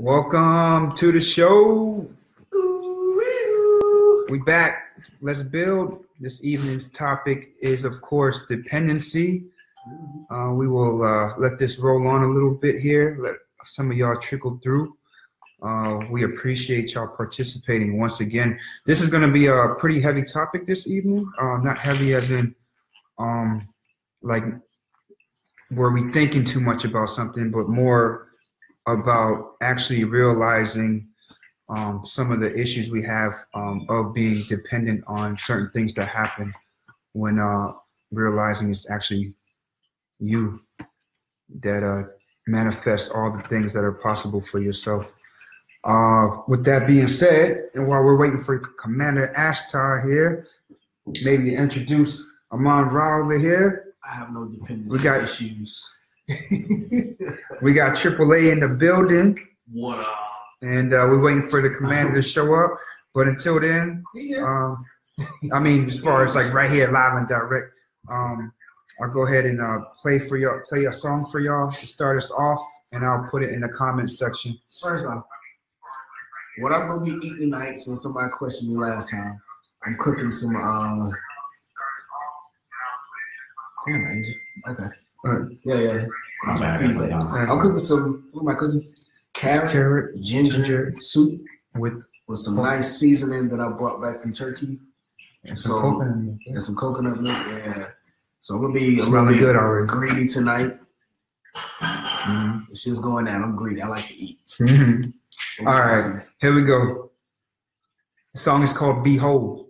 Welcome to the show. We back. Let's build. This evening's topic is, of course, dependency. We will let this roll on a little bit here. Let some of y'all trickle through. We appreciate y'all participating once again. This is going to be a pretty heavy topic this evening. Not heavy as in like where we thinking too much about something, but more about actually realizing some of the issues we have of being dependent on certain things that happen when realizing it's actually you that manifests all the things that are possible for yourself. With that being said, and while we're waiting for Commander Ashtar here, maybe introduce Amon Ra over here. I have no dependency issues. We got AAA in the building. What up? And we're waiting for the commander to show up. But until then, I mean, as far as like right here, live and direct, I'll go ahead and play a song for y'all to start us off, and I'll put it in the comment section. First off, what I'm gonna be eating tonight, since somebody questioned me last time, I'm cooking some okay. Yeah. I'm cooking some. What am I cooking? Carrot, ginger soup with some nice seasoning that I brought back from Turkey. And some coconut milk. Yeah. So I'm gonna be smelling good already. Greedy tonight. It's just going down. I'm greedy. I like to eat. All right, here we go. The song is called "Behold."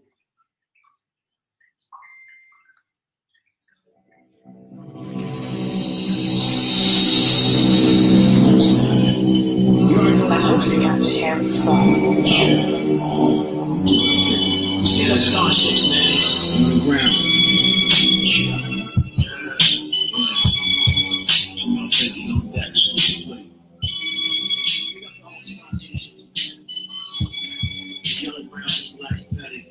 See those starships, man, on the ground. On deck, yellow, brown, black, pathetic.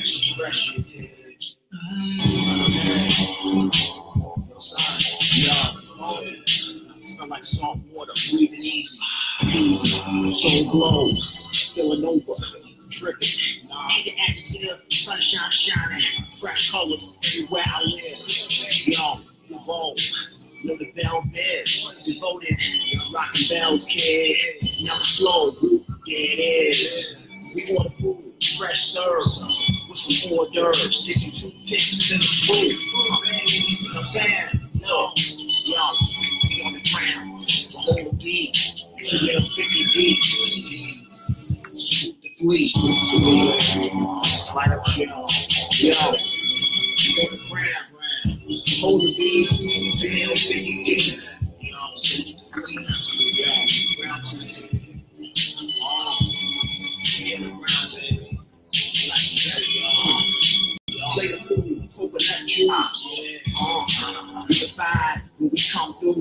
Extraterrestrial, smell like salt water, breathing easy, soul glow, spilling over, dripping. Ain't the adjective, sunshine shining, fresh colors everywhere I live. Yo, evolve, know the bell bears, devoted, rocking bells, kid. Young slow, yeah it is. We order food, fresh serves, with some hors d'oeuvres, sticking toothpicks to the food. You know what I'm saying? Yo, be on the ground, the whole beat, 250 deep. Shoot the fleet, light up, be on the ground, hold the beat, 250 deep. Shoot the fleet, ground to the play the pool, coconut juice. Unified when we come through.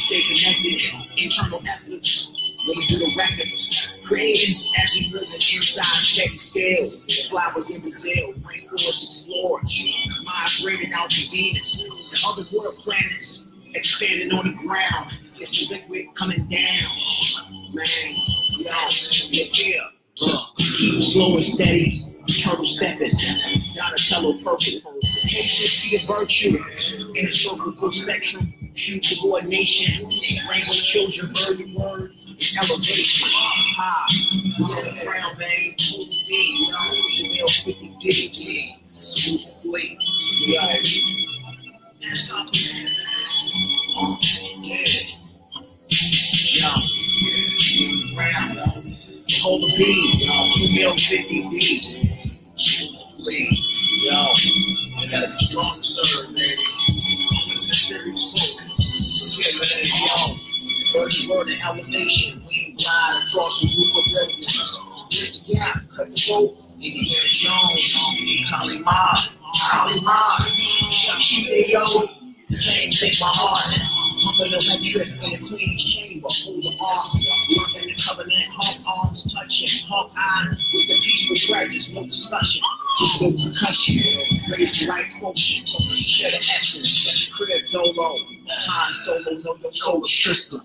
Stay connected, internal efforts. When we do the records, creating as we live inside steady scales. Flowers in Brazil, rainforest explored. Migrated out to Venus, and other world planets. Expanding on the ground, it's the liquid coming down. Man, yo, look here. Keep slow and steady, turtle stepping, Donatello purple. Patience, see the virtue in a circle full spectrum. Huge coordination, rainbow children, bird to word, elevation. Ha, on the ground, man. Hold the beat, it's a real 50 diggy. Smooth fleet, yeah. Stop it. Hold the beat, 250 deep. Please, you gotta be strong, sir, baby. It's a serious focus. Yeah, man, first word in elevation. We glide across the roof of reverence. Bridge the gap, cut the rope, Indiana Jones, Kalima, Shakshi, yo. You can't take my heart. I'm an electric in a Queen's chamber. Hold the arm. Working to cover covenant, hug arms touching, hug eye with the peaceful presence, no discussion, just no concussion. Raise right quotient, share the essence, crib dolo, Han Solo, know your solar system.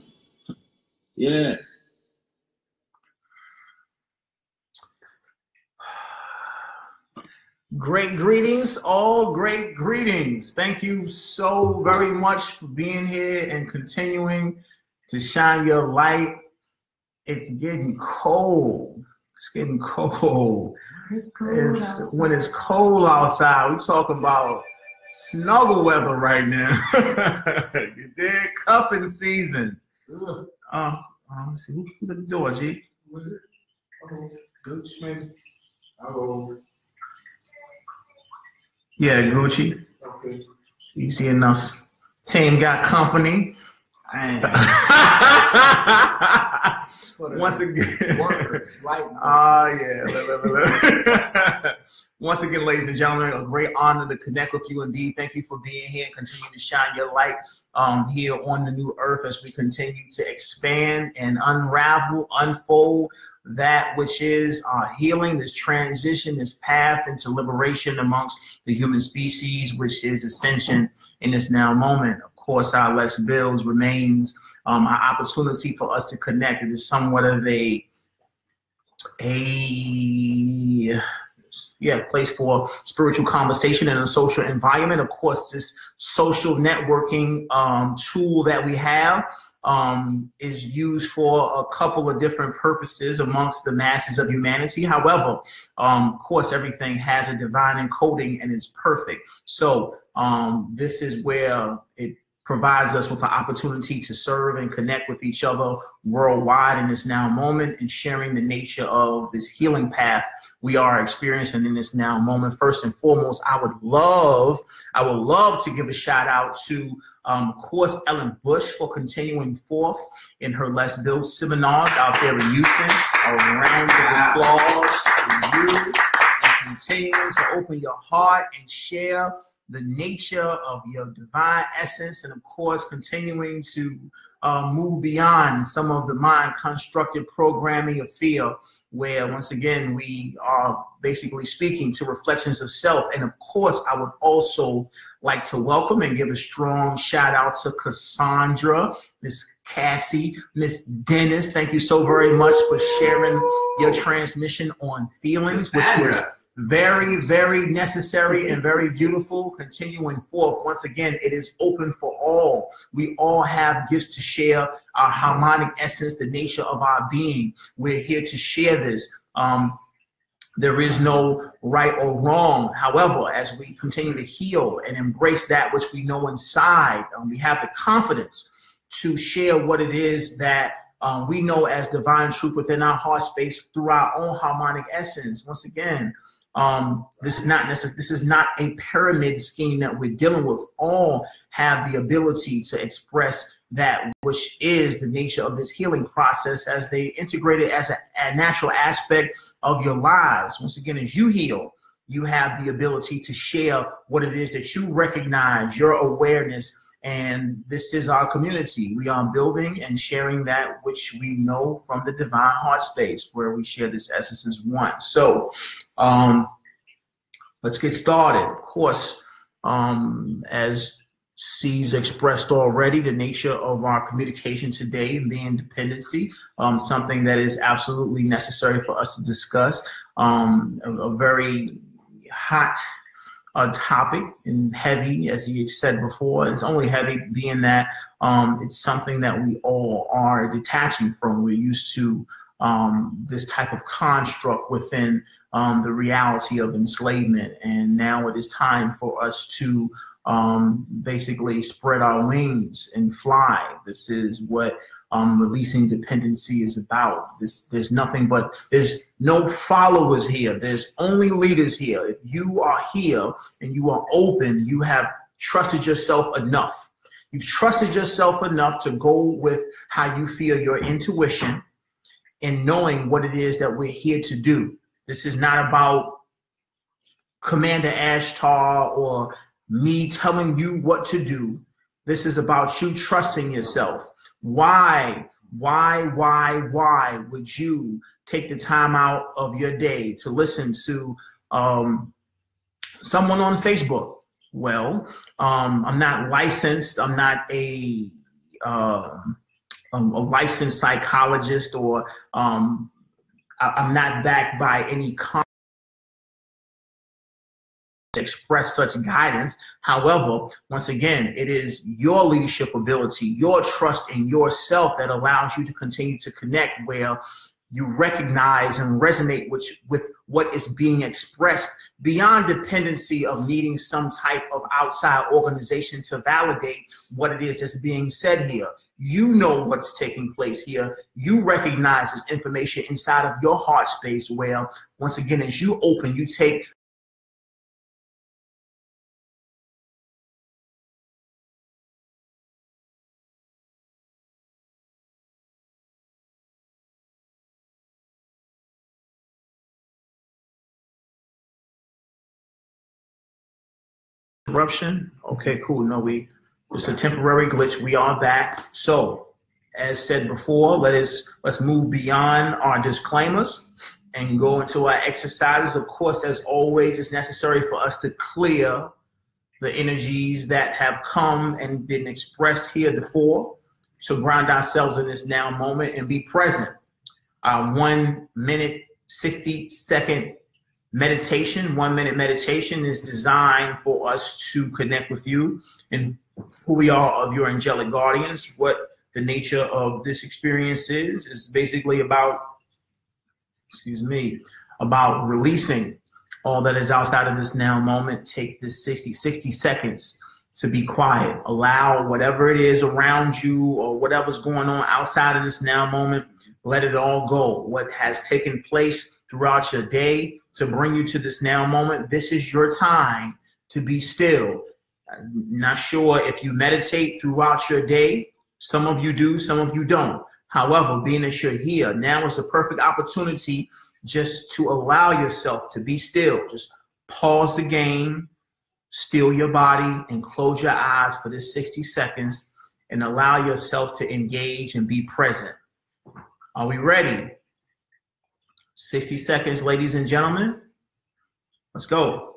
Yeah. Great greetings, all great greetings. Thank you so very much for being here and continuing to shine your light. It's getting cold. It's getting cold. It's cold when it's cold outside, we're talking about snuggle weather right now. They're cuffing season. Let's see, who at the door, G? What is it? Gooch, maybe? Yeah, Gucci. Okay. You see enough. Team got company. Once again. Workers, yeah. Once again, ladies and gentlemen, a great honor to connect with you indeed. Thank you for being here and continue to shine your light here on the new earth as we continue to expand and unravel, unfold that which is healing, this transition, this path into liberation amongst the human species, which is ascension in this now moment. Of course, our Let's Build remains an opportunity for us to connect. It is somewhat of a place for spiritual conversation in a social environment. Of course, this social networking tool that we have is used for a couple of different purposes amongst the masses of humanity. However, of course, everything has a divine encoding and it's perfect. So this is where it provides us with an opportunity to serve and connect with each other worldwide in this now moment and sharing the nature of this healing path we are experiencing in this now moment. First and foremost, I would love to give a shout out to, of course, Ellen Bush for continuing forth in her Let's Build seminars out there in Houston. A round of applause for you and continuing to open your heart and share the nature of your divine essence, and of course continuing to move beyond some of the mind constructed programming of fear, where once again we are basically speaking to reflections of self. And of course I would also like to welcome and give a strong shout out to Cassandra, Miss Cassie, Miss Dennis. Thank you so very much for sharing your transmission on feelings, which was very, very necessary and very beautiful. Continuing forth, once again, it is open for all. We all have gifts to share, our harmonic essence, the nature of our being. We're here to share this. There is no right or wrong. However, as we continue to heal and embrace that which we know inside, we have the confidence to share what it is that we know as divine truth within our heart space through our own harmonic essence. Once again, this is not a pyramid scheme that we're dealing with. All have the ability to express that which is the nature of this healing process as they integrate it as a natural aspect of your lives. Once again, as you heal, you have the ability to share what it is that you recognize, your awareness. And this is our community. We are building and sharing that which we know from the divine heart space, where we share this essence as one. So let's get started. Of course, as C's expressed already, the nature of our communication today being dependency, something that is absolutely necessary for us to discuss, a very hot topic and heavy, as you said before. It's only heavy being that it's something that we all are detaching from. We're used to this type of construct within the reality of enslavement, and now it is time for us to basically spread our wings and fly. This is what releasing dependency is about. There's no followers here. There's only leaders here. If you are here and you are open, you have trusted yourself enough. You've trusted yourself enough to go with how you feel, your intuition, and knowing what it is that we're here to do. This is not about Commander Ashtar or me telling you what to do. This is about you trusting yourself. Why Why would you take the time out of your day to listen to someone on Facebook? Well, I'm not licensed. I'm not a licensed psychologist, or I'm not backed by any to express such guidance. However, once again, it is your leadership ability, your trust in yourself that allows you to continue to connect, where you recognize and resonate with what is being expressed beyond dependency of needing some type of outside organization to validate what it is that's being said here. You know what's taking place here. You recognize this information inside of your heart space, where, once again, as you open, you take interruption. Okay, cool. No, it's a temporary glitch. We are back. So, as said before, let's move beyond our disclaimers and go into our exercises. Of course, as always, it's necessary for us to clear the energies that have come and been expressed here before, to ground ourselves in this now moment and be present. 1 minute, 60-second meditation, 1 minute meditation, is designed for us to connect with you and who we are of your angelic guardians. What the nature of this experience is basically about, about releasing all that is outside of this now moment. Take this 60 seconds to be quiet. Allow whatever it is around you or whatever's going on outside of this now moment, let it all go. What has taken place throughout your day to bring you to this now moment, this is your time to be still. I'm not sure if you meditate throughout your day. Some of you do, some of you don't. However, being that you're here, now is the perfect opportunity just to allow yourself to be still. Just pause the game, still your body, and close your eyes for this 60 seconds and allow yourself to engage and be present. Are we ready? 60 seconds, ladies and gentlemen. Let's go.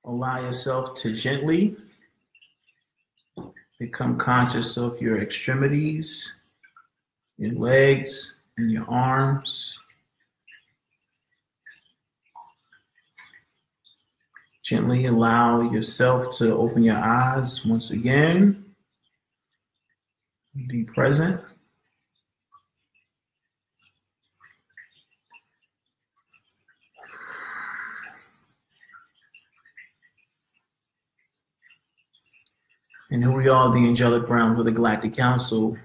Allow yourself to gently become conscious of your extremities, your legs, and your arms. Gently allow yourself to open your eyes once again. Be present. And here we are, the angelic realm, with the Galactic Council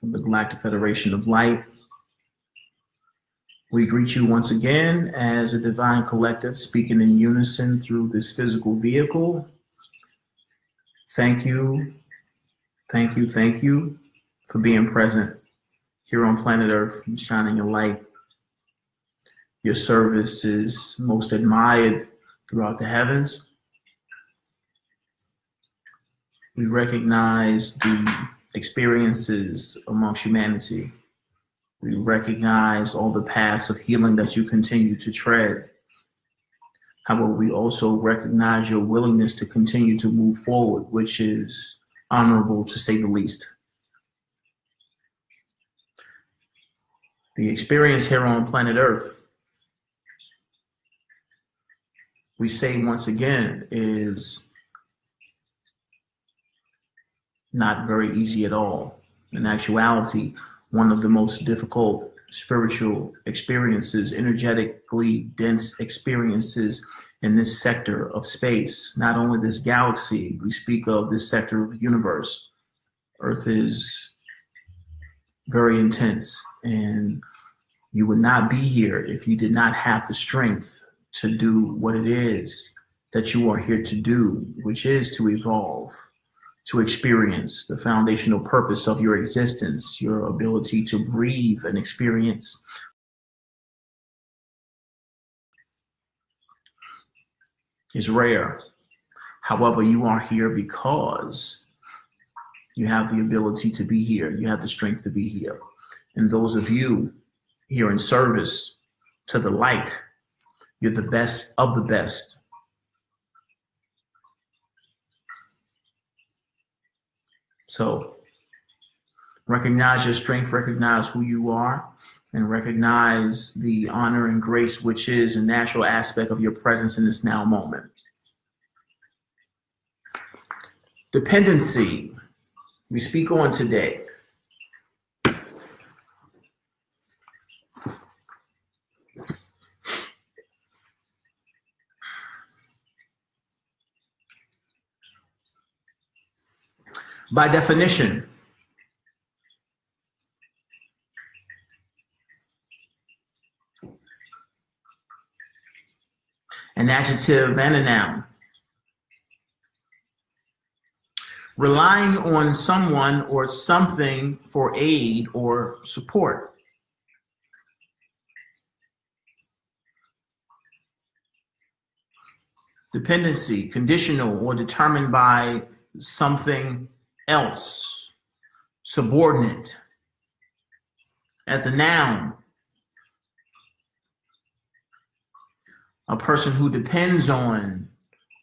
of the Galactic Federation of Light. We greet you once again as a divine collective speaking in unison through this physical vehicle. Thank you, thank you, thank you for being present here on planet Earth and shining your light. Your service is most admired throughout the heavens. We recognize the experiences amongst humanity. We recognize all the paths of healing that you continue to tread. However, we also recognize your willingness to continue to move forward, which is honorable to say the least. The experience here on planet Earth, we say once again, is not very easy at all. In actuality, one of the most difficult spiritual experiences, energetically dense experiences in this sector of space, not only this galaxy, we speak of this sector of the universe. Earth is very intense, and you would not be here if you did not have the strength to do what it is that you are here to do, which is to evolve, to experience the foundational purpose of your existence, your ability to breathe and experience is rare. However, you are here because you have the ability to be here. You have the strength to be here. And those of you here in service to the light, you're the best of the best. So recognize your strength, recognize who you are, and recognize the honor and grace which is a natural aspect of your presence in this now moment. Dependency, we speak on today. By definition, an adjective and a noun. Relying on someone or something for aid or support. Dependency, conditional or determined by something else, subordinate. As a noun, a person who depends on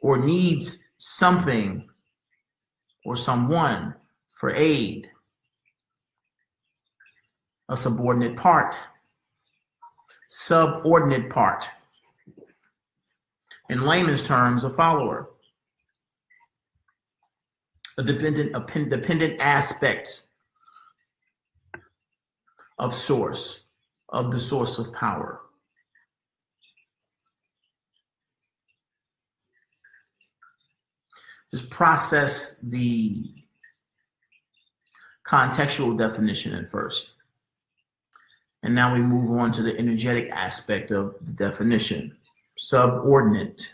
or needs something or someone for aid. A subordinate part, subordinate part. In layman's terms, a follower. A dependent aspect of source, of the source of power. Just process the contextual definition at first. And now we move on to the energetic aspect of the definition. Subordinate.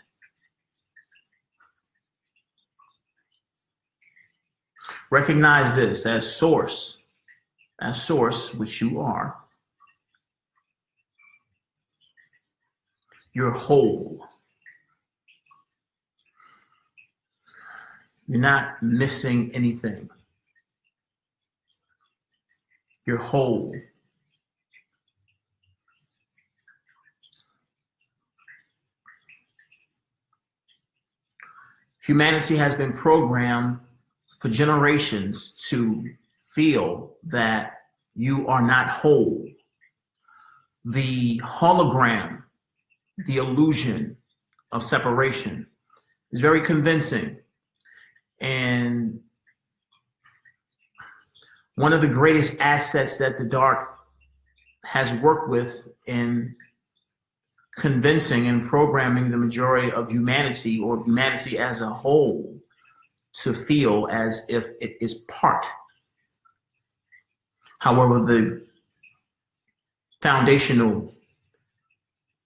Recognize this as source, which you are. You're whole. You're not missing anything. You're whole. Humanity has been programmed for generations to feel that you are not whole. The hologram, the illusion of separation is very convincing. And one of the greatest assets that the dark has worked with in convincing and programming the majority of humanity, or humanity as a whole, to feel as if it is part. However, the foundational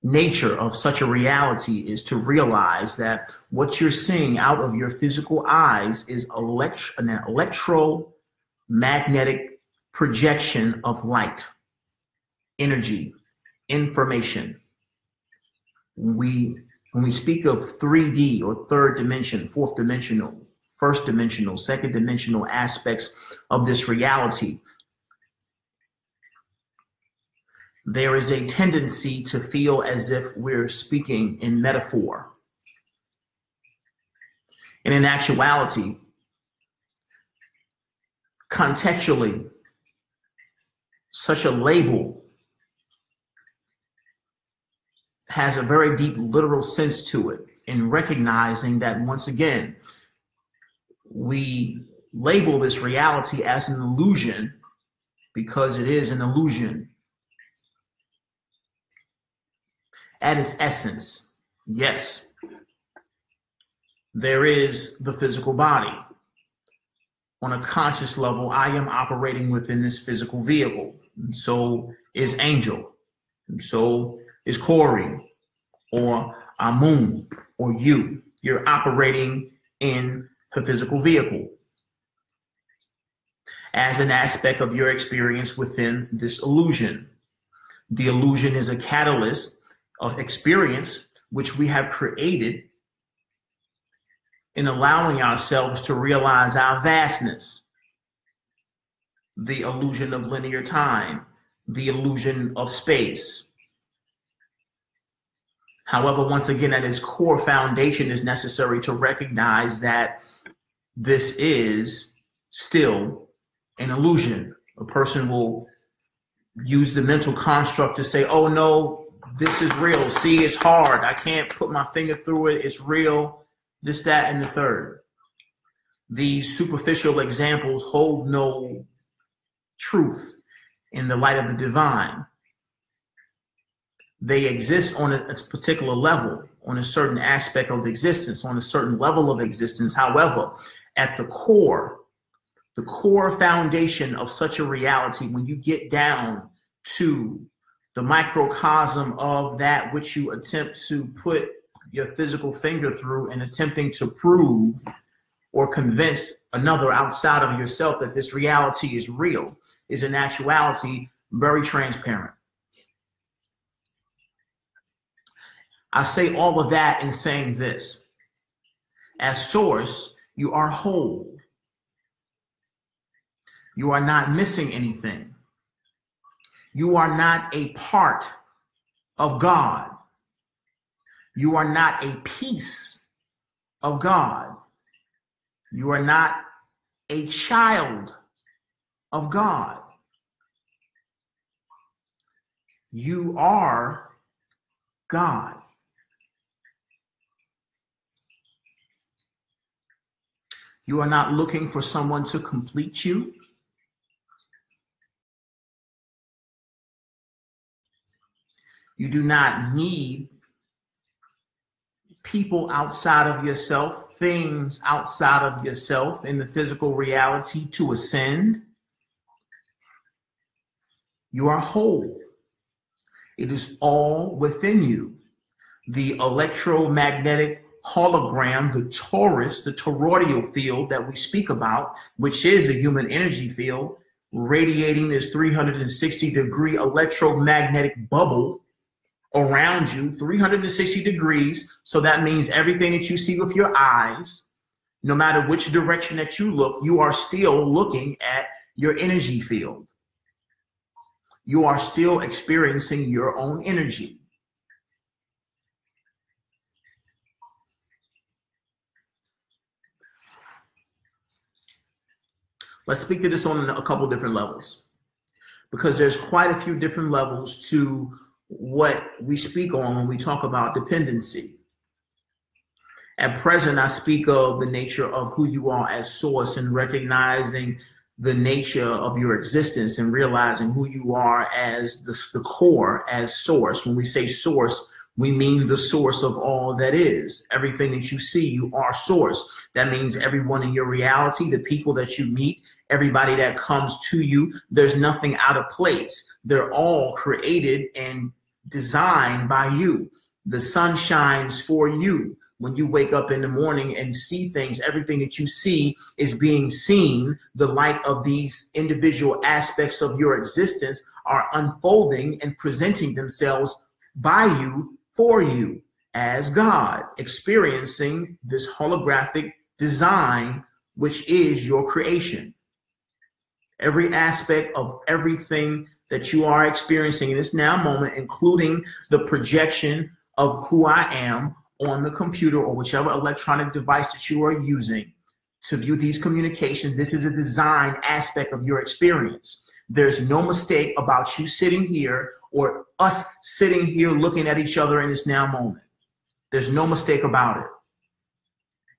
nature of such a reality is to realize that what you're seeing out of your physical eyes is an electromagnetic projection of light, energy, information. when we speak of 3D or third dimension, fourth dimensional, first dimensional, second dimensional aspects of this reality, there is a tendency to feel as if we're speaking in metaphor. And in actuality, contextually, such a label has a very deep literal sense to it, in recognizing that, once again, we label this reality as an illusion because it is an illusion. At its essence, yes, there is the physical body. On a conscious level, I am operating within this physical vehicle. And so is Angel. And so is Corey, or Amun, or you. You're operating in the physical vehicle as an aspect of your experience within this illusion. The illusion is a catalyst of experience which we have created in allowing ourselves to realize our vastness. The illusion of linear time, the illusion of space. However, once again, at its core foundation is necessary to recognize that this is still an illusion. A person will use the mental construct to say, oh no, this is real. See, it's hard. I can't put my finger through it. It's real. This, that, and the third. These superficial examples hold no truth in the light of the divine. They exist on a particular level, on a certain aspect of existence, on a certain level of existence. However, at the core foundation of such a reality, when you get down to the microcosm of that which you attempt to put your physical finger through and attempting to prove or convince another outside of yourself that this reality is real, is in actuality very transparent. I say all of that in saying this: as source, you are whole. You are not missing anything. You are not a part of God. You are not a piece of God. You are not a child of God. You are God. You are not looking for someone to complete you. You do not need people outside of yourself, things outside of yourself in the physical reality to ascend. You are whole. It is all within you. The electromagnetic hologram, the torus, the toroidal field that we speak about, which is the human energy field, radiating this 360-degree electromagnetic bubble around you, 360 degrees. So that means everything that you see with your eyes, no matter which direction that you look, you are still looking at your energy field. You are still experiencing your own energy. Let's speak to this on a couple different levels, because there's quite a few different levels to what we speak on when we talk about dependency. At present, I speak of the nature of who you are as source and recognizing the nature of your existence and realizing who you are as the core, as source. When we say source, we mean the source of all that is. Everything that you see, you are source. That means everyone in your reality, the people that you meet, everybody that comes to you, there's nothing out of place. They're all created and designed by you. The sun shines for you. When you wake up in the morning and see things, everything that you see is being seen. The light of these individual aspects of your existence are unfolding and presenting themselves by you, for you. as God, experiencing this holographic design, which is your creation. Every aspect of everything that you are experiencing in this now moment, including the projection of who I am on the computer or whichever electronic device that you are using to view these communications, this is a design aspect of your experience. There's no mistake about you sitting here or us sitting here looking at each other in this now moment. There's no mistake about it.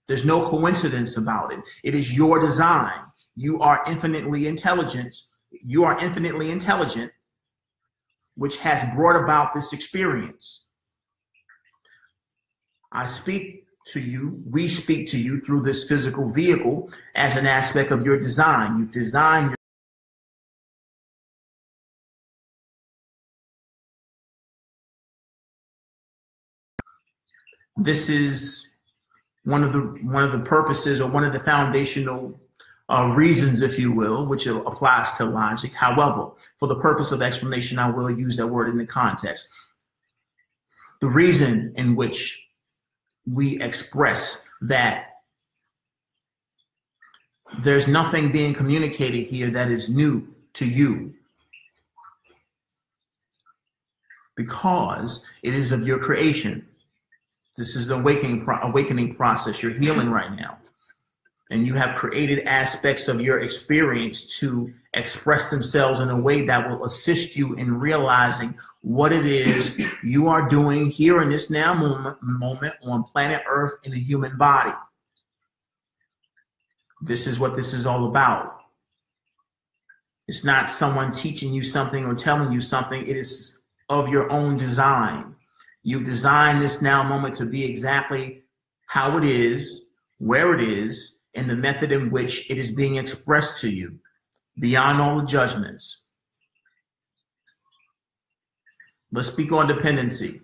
There's no coincidence about it. It is your design. You are infinitely intelligent. You are infinitely intelligent, which has brought about this experience. I speak to you, we speak to you through this physical vehicle as an aspect of your design. You've designed your This is one of the purposes, or one of the foundational reasons, if you will, which applies to logic. However, for the purpose of explanation, I will use that word in the context. The reason in which we express that there's nothing being communicated here that is new to you, because it is of your creation. This is the awakening process. You're healing right now. And you have created aspects of your experience to express themselves in a way that will assist you in realizing what it is you are doing here in this now moment on planet Earth in the human body. This is what this is all about. It's not someone teaching you something or telling you something. It is of your own design. You've designed this now moment to be exactly how it is, where it is, and the method in which it is being expressed to you, beyond all the judgments. Let's speak on dependency.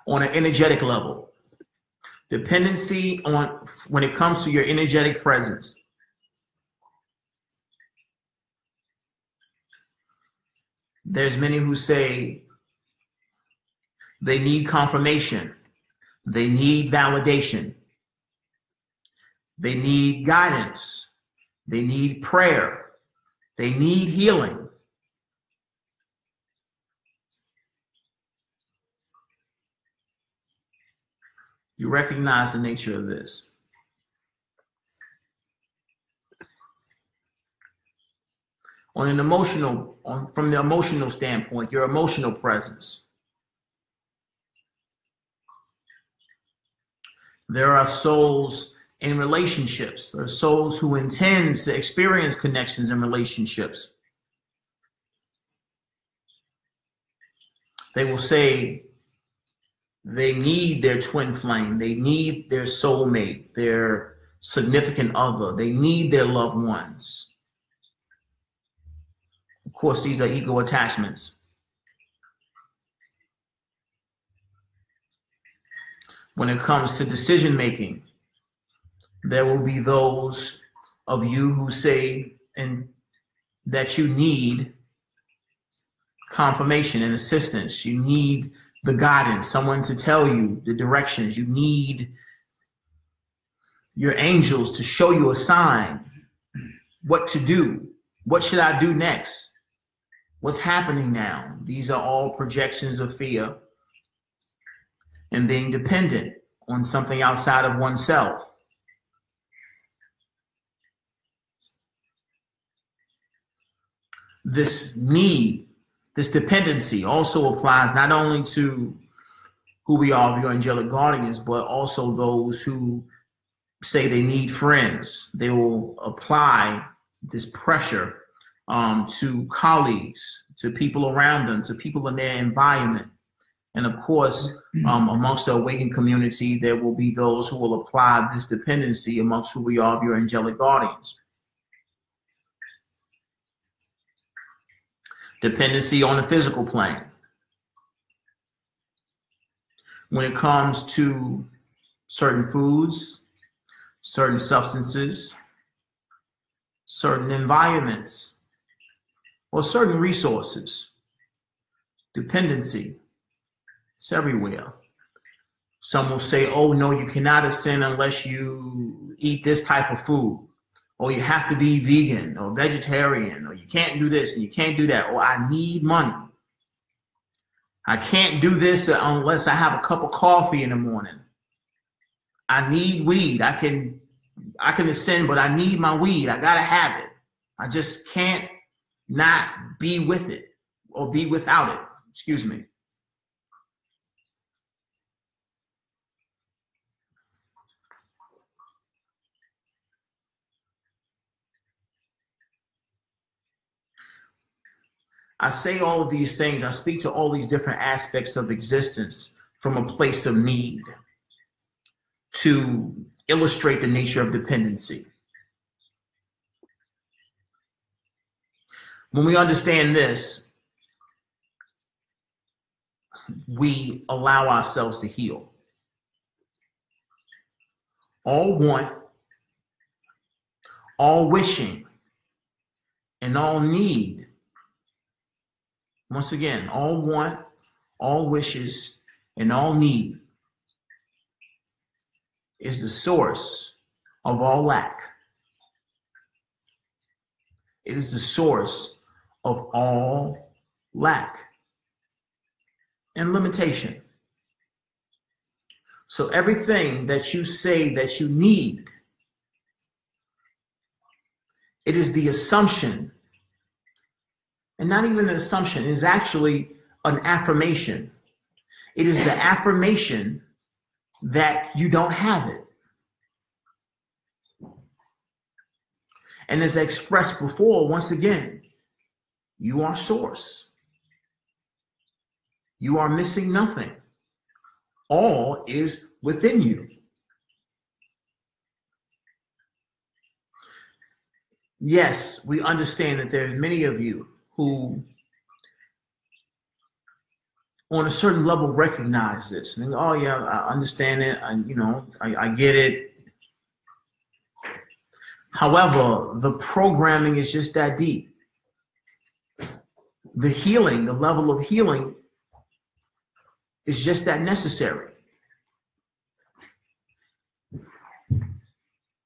On an energetic level. Dependency on, when it comes to your energetic presence. There's many who say they need confirmation. They need validation. They need guidance. They need prayer. They need healing. You recognize the nature of this. On an emotional, from the emotional standpoint, your emotional presence. There are souls in relationships. There are souls who intend to experience connections in relationships. They will say they need their twin flame. They need their soulmate, their significant other. They need their loved ones. Of course, these are ego attachments. When it comes to decision making, there will be those of you who say that you need confirmation and assistance. You need the guidance, someone to tell you the directions. You need your angels to show you a sign, what to do. What should I do next? What's happening now? These are all projections of fear and being dependent on something outside of oneself. This need, this dependency also applies not only to who we are of your angelic guardians, but also those who say they need friends. They will apply this pressure to colleagues, to people around them, to people in their environment. And of course, amongst the awakened community, there will be those who will apply this dependency amongst who we are of your angelic guardians. Dependency on the physical plane. When it comes to certain foods, certain substances, certain environments, or certain resources. Dependency It's everywhere. Some will say, oh, no, you cannot ascend unless you eat this type of food, or you have to be vegan or vegetarian, or you can't do this and you can't do that, or I need money. I can't do this unless I have a cup of coffee in the morning. I need weed. I can ascend, but I need my weed. I gotta have it. I just can't not be with it or be without it. Excuse me. I say all of these things. I speak to all these different aspects of existence from a place of need to illustrate the nature of dependency. When we understand this, we allow ourselves to heal. All want, all wishing, and all need. Once again, all want, all wishes, and all need is the source of all lack. It is the source of all lack and limitation. So everything that you say that you need, it is the assumption, and not even an assumption, it is actually an affirmation. It is the affirmation that you don't have it. And as I expressed before, once again, you are source. You are missing nothing. All is within you. Yes, we understand that there are many of you who on a certain level recognize this. And, oh yeah, I understand it. I get it. However, the programming is just that deep. The healing, the level of healing is just that necessary.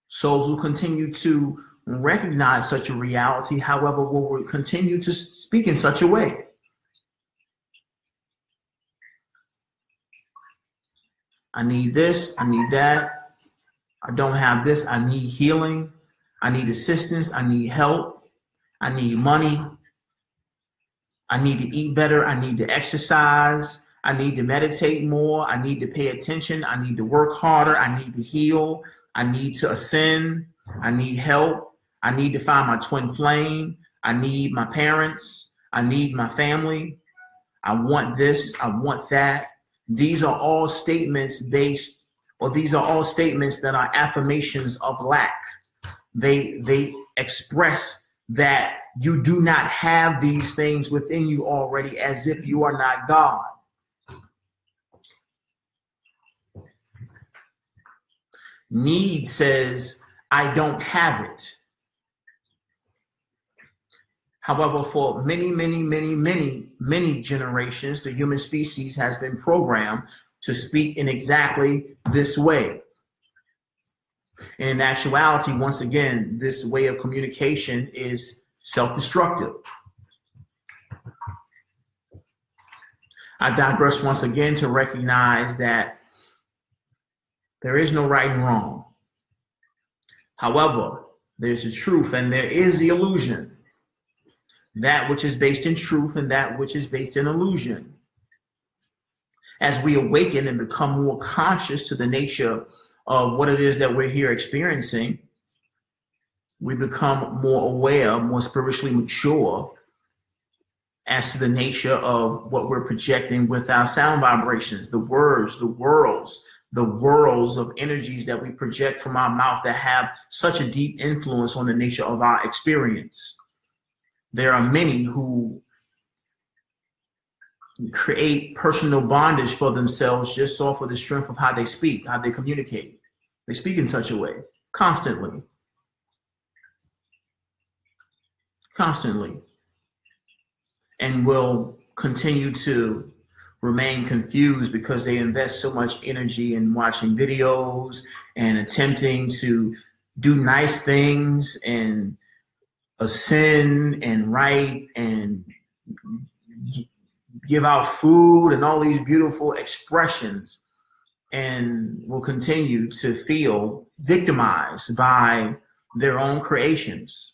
Souls will continue to recognize such a reality, however, will continue to speak in such a way. I need this, I need that, I don't have this, I need healing, I need assistance, I need help, I need money, I need to eat better, I need to exercise, I need to meditate more, I need to pay attention, I need to work harder, I need to heal, I need to ascend, I need help, I need to find my twin flame, I need my parents, I need my family, I want this, I want that. These are all statements based, or these are all statements that are affirmations of lack. They express that you do not have these things within you already, as if you are not God. Need says, I don't have it. However, for many generations, the human species has been programmed to speak in exactly this way. And in actuality, once again, this way of communication is self-destructive. I digress once again to recognize that there is no right and wrong. However, there's the truth and there is the illusion. That which is based in truth and that which is based in illusion. As we awaken and become more conscious to the nature of what it is that we're here experiencing, we become more aware, more spiritually mature as to the nature of what we're projecting with our sound vibrations, the words, the worlds of energies that we project from our mouth that have such a deep influence on the nature of our experience. There are many who create personal bondage for themselves just off of the strength of how they speak, how they communicate. They speak in such a way, constantly. And will continue to remain confused because they invest so much energy in watching videos and attempting to do nice things and ascend and write and give out food and all these beautiful expressions, and will continue to feel victimized by their own creations.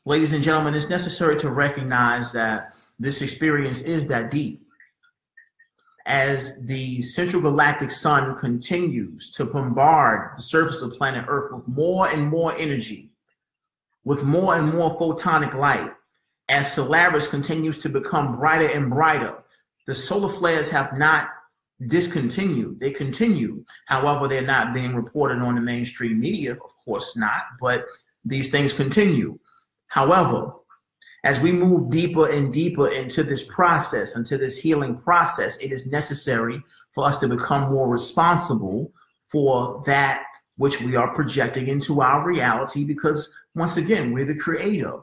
Ladies and gentlemen, it's necessary to recognize that this experience is that deep. As the central galactic sun continues to bombard the surface of planet Earth with more and more energy, with more and more photonic light, as Solaris continues to become brighter and brighter, the solar flares have not discontinued. They continue. However, they're not being reported on the mainstream media, of course not, but these things continue. However, as we move deeper and deeper into this process, into this healing process, it is necessary for us to become more responsible for that which we are projecting into our reality, because once again, we're the creator.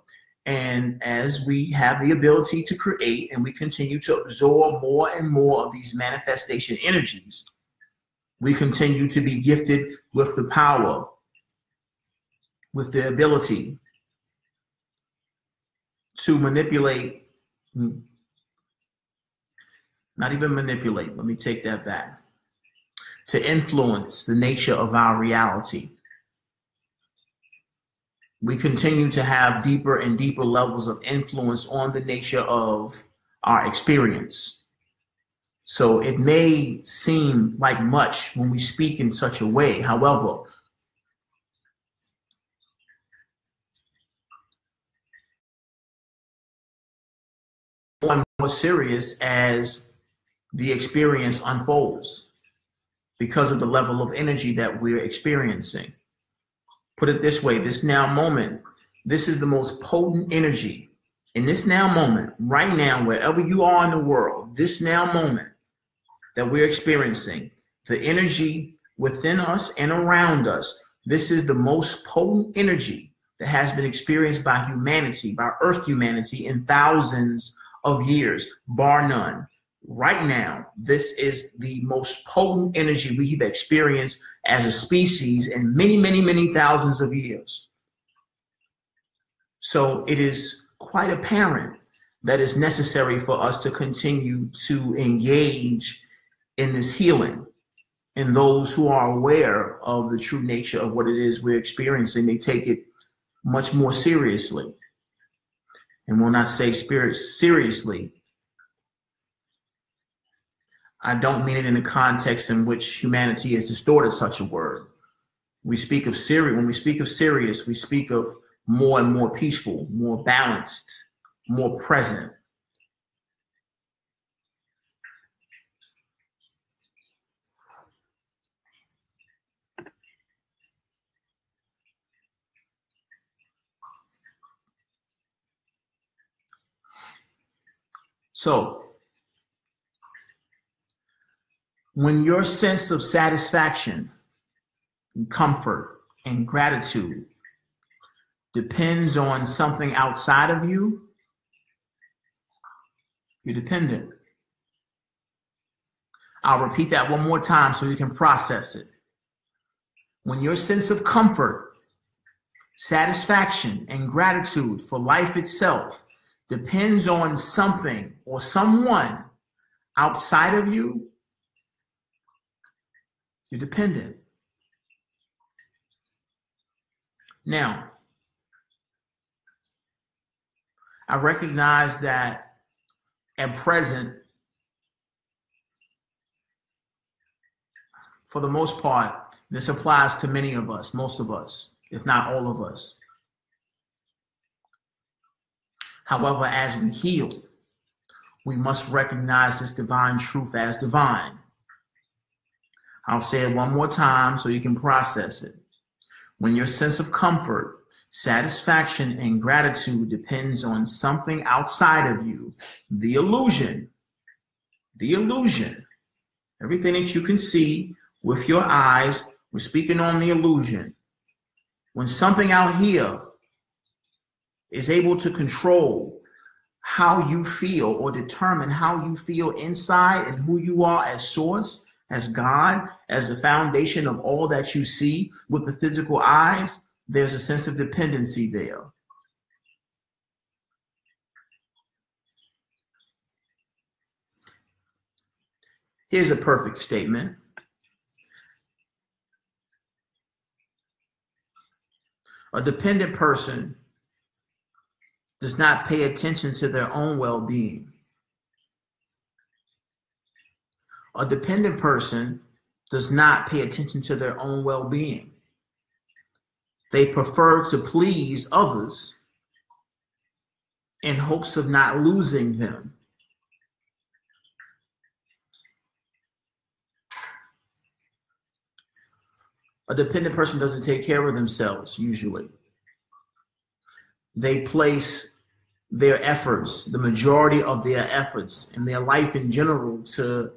And as we have the ability to create and we continue to absorb more and more of these manifestation energies, we continue to be gifted with the power, with the ability to manipulate, not even manipulate, let me take that back, to influence the nature of our reality. We continue to have deeper and deeper levels of influence on the nature of our experience. So it may seem like much when we speak in such a way. However, more serious as the experience unfolds because of the level of energy that we're experiencing. Put it this way, this now moment, this is the most potent energy. In this now moment, right now, wherever you are in the world, this now moment that we're experiencing, the energy within us and around us, this is the most potent energy that has been experienced by humanity, by Earth humanity in thousands of years, bar none. Right now, this is the most potent energy we've experienced as a species in many, many, many thousands of years. So it is quite apparent that it's necessary for us to continue to engage in this healing. And those who are aware of the true nature of what it is we're experiencing, they take it much more seriously. And will not say spirit seriously. I don't mean it in the context in which humanity has distorted such a word. We speak of serious, when we speak of serious, we speak of more and more peaceful, more balanced, more present. So, when your sense of satisfaction, and comfort, and gratitude depends on something outside of you, you're dependent. I'll repeat that one more time so you can process it. When your sense of comfort, satisfaction, and gratitude for life itself depends on something or someone outside of you, you're dependent. Now, I recognize that at present, for the most part, this applies to many of us, most of us, if not all of us. However, as we heal, we must recognize this divine truth as divine. I'll say it one more time so you can process it. When your sense of comfort, satisfaction, and gratitude depends on something outside of you, the illusion, everything that you can see with your eyes, we're speaking on the illusion. When something out here is able to control how you feel or determine how you feel inside and who you are as source, as God, as the foundation of all that you see with the physical eyes, there's a sense of dependency there. Here's a perfect statement. A dependent person does not pay attention to their own well-being. A dependent person does not pay attention to their own well-being. They prefer to please others in hopes of not losing them. A dependent person doesn't take care of themselves, usually. They place their efforts, the majority of their efforts in their life in general, to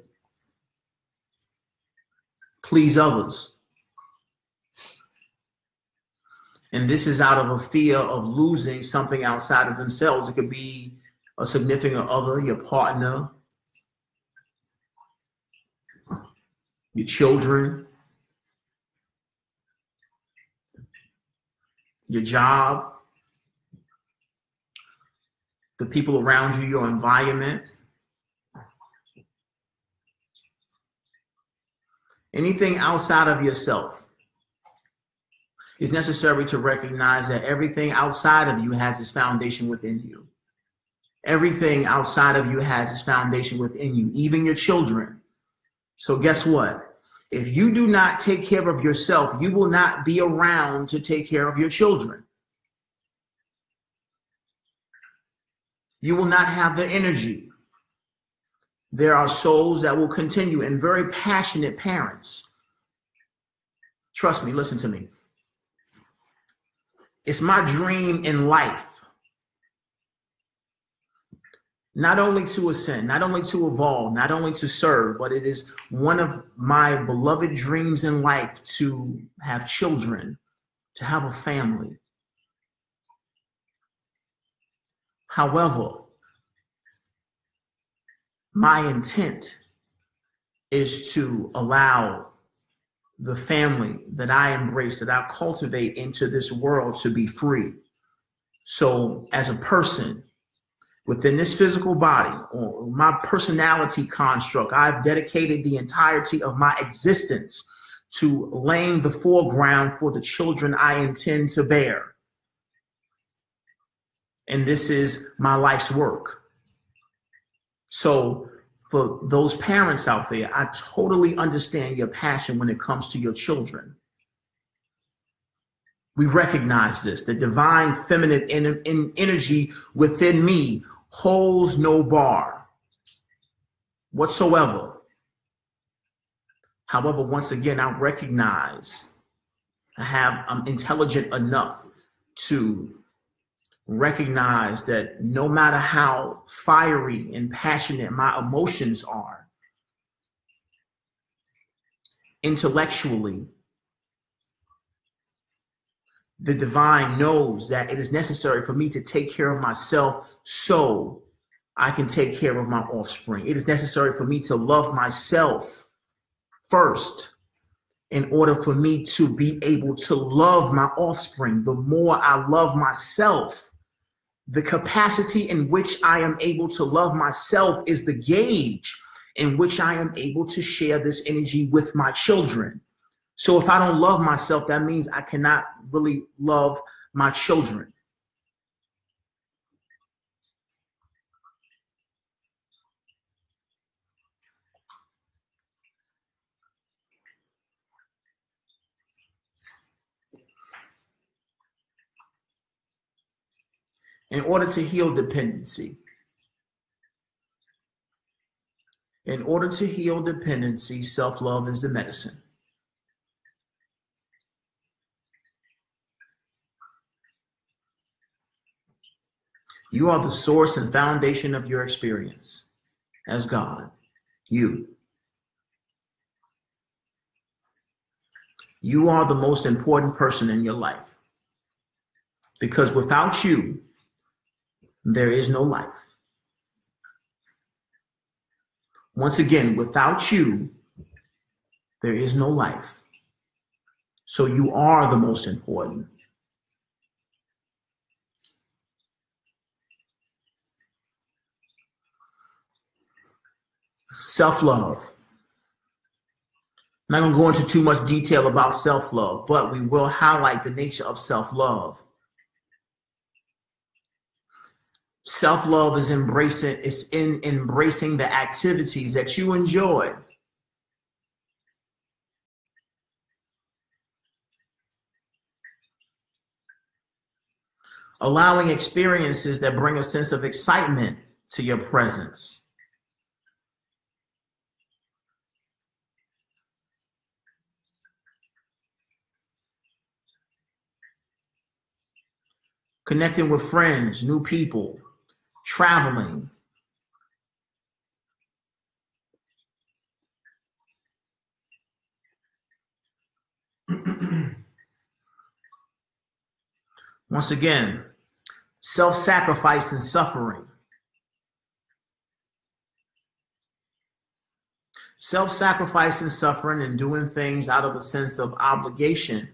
please others. And this is out of a fear of losing something outside of themselves. It could be a significant other, your partner, your children, your job, the people around you, your environment. Anything outside of yourself. It's necessary to recognize that everything outside of you has its foundation within you. Everything outside of you has its foundation within you, even your children. So guess what? If you do not take care of yourself, you will not be around to take care of your children. You will not have the energy. There are souls that will continue, and very passionate parents. Trust me, listen to me. It's my dream in life not only to ascend, not only to evolve, not only to serve, but it is one of my beloved dreams in life to have children, to have a family. However, my intent is to allow the family that I embrace, that I cultivate into this world, to be free. So as a person, within this physical body, or my personality construct, I've dedicated the entirety of my existence to laying the foreground for the children I intend to bear. And this is my life's work. So for those parents out there, I totally understand your passion when it comes to your children. We recognize this. The divine feminine energy within me holds no bar whatsoever. However, once again, I recognize I'm intelligent enough to recognize that no matter how fiery and passionate my emotions are, intellectually, the divine knows that it is necessary for me to take care of myself so I can take care of my offspring. It is necessary for me to love myself first in order for me to be able to love my offspring. The more I love myself, the capacity in which I am able to love myself is the gauge in which I am able to share this energy with my children. So if I don't love myself, that means I cannot really love my children. In order to heal dependency, self-love is the medicine. You are the source and foundation of your experience as God. You are the most important person in your life, because without you, there is no life. Once again, without you, there is no life. So you are the most important. Self-love. I'm not going to go into too much detail about self-love, but we will highlight the nature of self-love. Self-love is embracing the activities that you enjoy. Allowing experiences that bring a sense of excitement to your presence. Connecting with friends, new people, traveling. Once again, self-sacrifice and suffering. Self-sacrifice and suffering and doing things out of a sense of obligation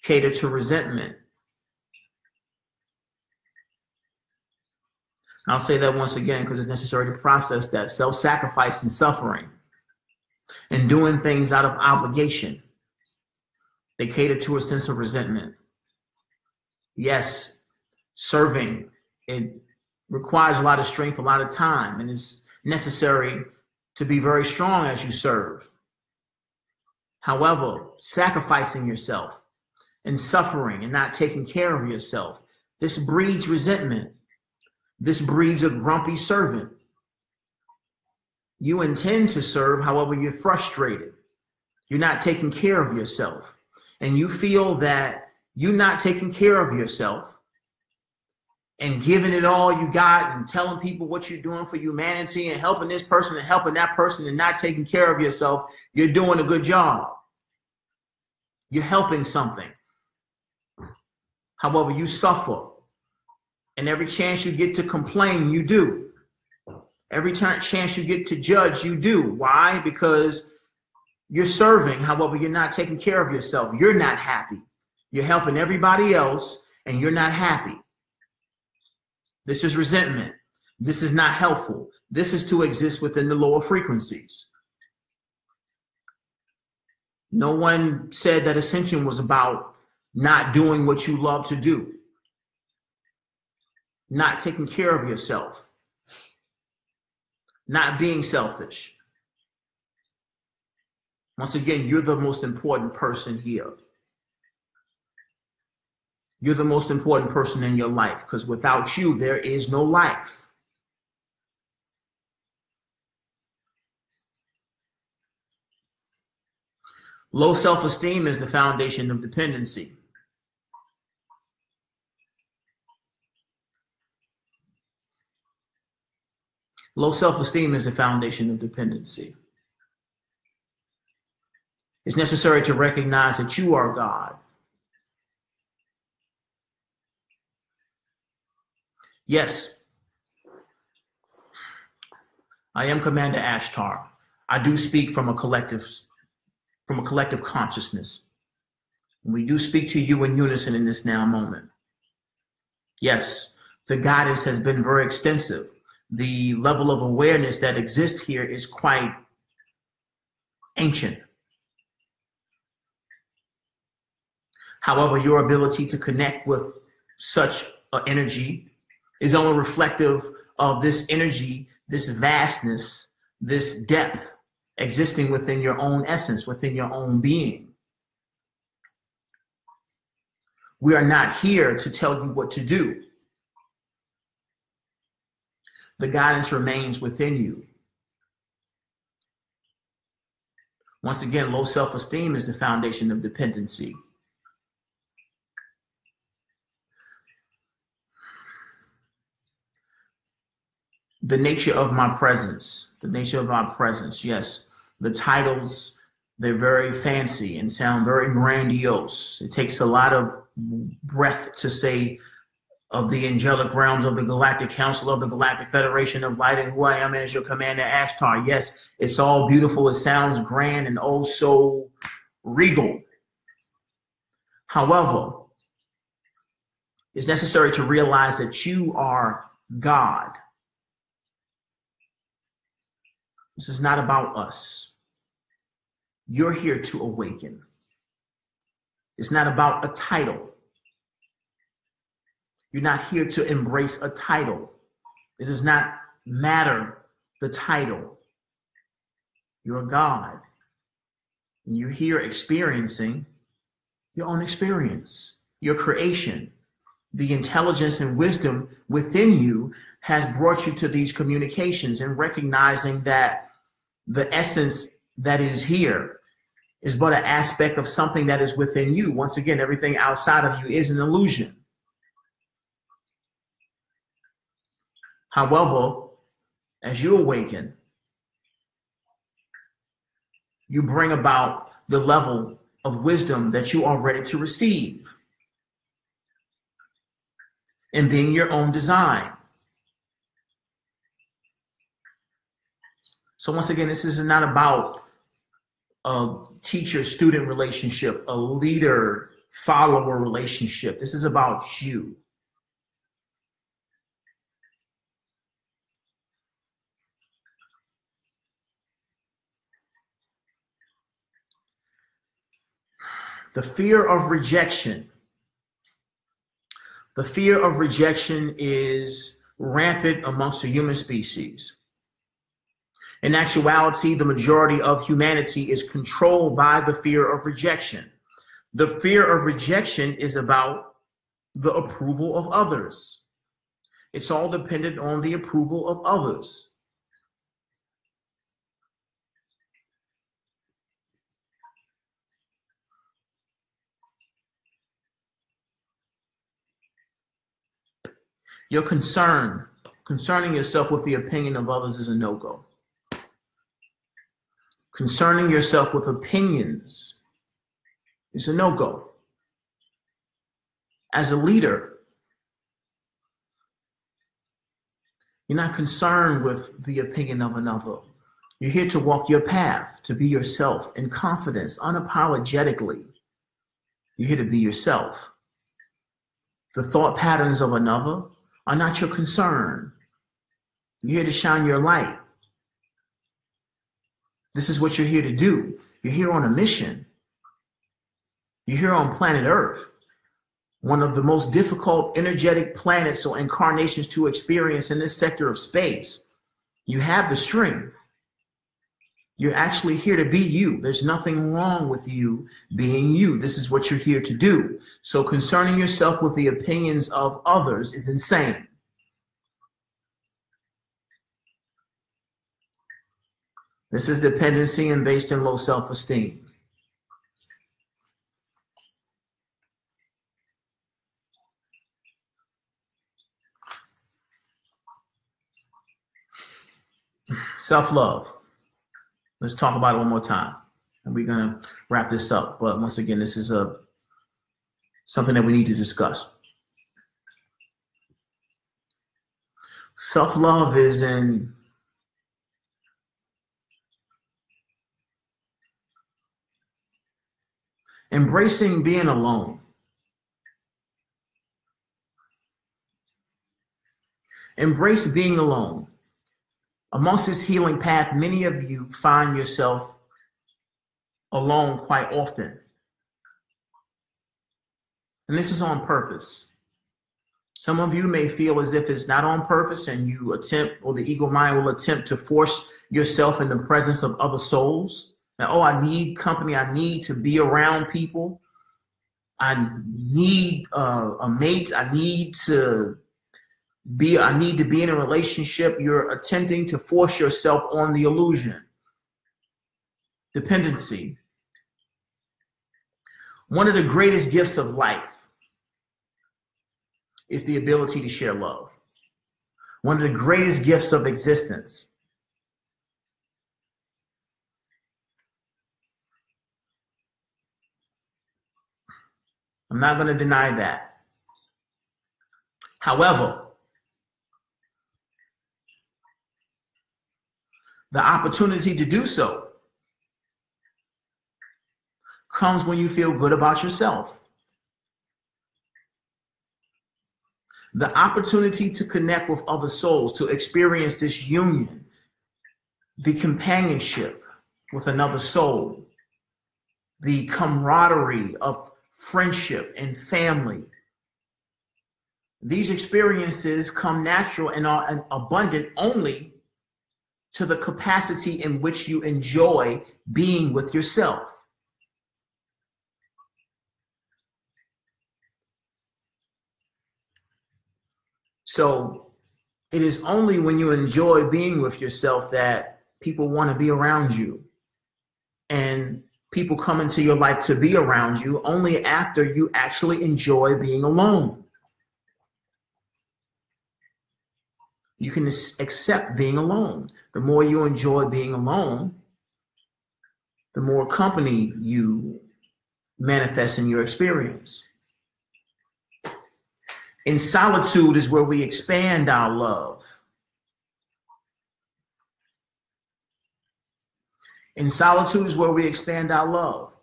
cater to resentment. I'll say that once again because it's necessary to process that. Self-sacrifice and suffering and doing things out of obligation. They cater to a sense of resentment. Yes, serving, it requires a lot of strength, a lot of time, and it's necessary to be very strong as you serve. However, sacrificing yourself and suffering and not taking care of yourself, this breeds resentment. This breeds a grumpy servant. You intend to serve, however, you're frustrated. You're not taking care of yourself. And you feel that you're not taking care of yourself and giving it all you got and telling people what you're doing for humanity and helping this person and helping that person and not taking care of yourself, you're doing a good job. You're helping something. However, you suffer. And every chance you get to complain, you do. Every chance you get to judge, you do. Why? Because you're serving. However, you're not taking care of yourself. You're not happy. You're helping everybody else, and you're not happy. This is resentment. This is not helpful. This is to exist within the lower frequencies. No one said that ascension was about not doing what you love to do. Not taking care of yourself, not being selfish. Once again, you're the most important person here. You're the most important person in your life because without you, there is no life. Low self-esteem is the foundation of dependency. Low self-esteem is the foundation of dependency. It's necessary to recognize that you are God. Yes, I am Commander Ashtar. I do speak from a collective consciousness. We do speak to you in unison in this now moment. Yes, the guidance has been very extensive. The level of awareness that exists here is quite ancient. However, your ability to connect with such energy is only reflective of this energy, this vastness, this depth existing within your own essence, within your own being. We are not here to tell you what to do. The guidance remains within you. Once again, low self-esteem is the foundation of dependency. The nature of my presence, the nature of our presence, yes. The titles, they're very fancy and sound very grandiose. It takes a lot of breath to say of the angelic realms of the Galactic Council of the Galactic Federation of Light, and who I am as your commander, Ashtar. Yes, it's all beautiful. It sounds grand and oh so regal. However, it's necessary to realize that you are God. This is not about us. You're here to awaken. It's not about a title. You're not here to embrace a title. It does not matter the title. You're God. And you're here experiencing your own experience, your creation. The intelligence and wisdom within you has brought you to these communications, and recognizing that the essence that is here is but an aspect of something that is within you. Once again, everything outside of you is an illusion. However, as you awaken, you bring about the level of wisdom that you are ready to receive in being your own design. So once again, this is not about a teacher-student relationship, a leader-follower relationship. This is about you. The fear of rejection. The fear of rejection is rampant amongst the human species. In actuality, the majority of humanity is controlled by the fear of rejection. The fear of rejection is about the approval of others. It's all dependent on the approval of others. Your concerning yourself with the opinion of others is a no-go. Concerning yourself with opinions is a no-go. As a leader, you're not concerned with the opinion of another. You're here to walk your path, to be yourself in confidence, unapologetically. You're here to be yourself. The thought patterns of another are not your concern. You're here to shine your light. This is what you're here to do. You're here on a mission. You're here on planet Earth, one of the most difficult energetic planets or incarnations to experience in this sector of space. You have the strength. You're actually here to be you. There's nothing wrong with you being you. This is what you're here to do. So concerning yourself with the opinions of others is insane. This is dependency and based in low self-esteem. Self-love. Let's talk about it one more time. And we're going to wrap this up. But once again, this is something that we need to discuss. Self-love is in embracing being alone. Embrace being alone. Amongst this healing path, many of you find yourself alone quite often. And this is on purpose. Some of you may feel as if it's not on purpose, and you attempt, or the ego mind will attempt to force yourself in the presence of other souls. Now, oh, I need company. I need to be around people. I need a mate. I need to be in a relationship. You're attempting to force yourself on the illusion. Dependency. One of the greatest gifts of life is the ability to share love. One of the greatest gifts of existence. I'm not going to deny that. However, the opportunity to do so comes when you feel good about yourself. The opportunity to connect with other souls, to experience this union, the companionship with another soul, the camaraderie of friendship and family. These experiences come natural and are abundant only to the capacity in which you enjoy being with yourself. So it is only when you enjoy being with yourself that people want to be around you. And people come into your life to be around you only after you actually enjoy being alone. You can accept being alone. The more you enjoy being alone, the more company you manifest in your experience. In solitude is where we expand our love. In solitude is where we expand our love.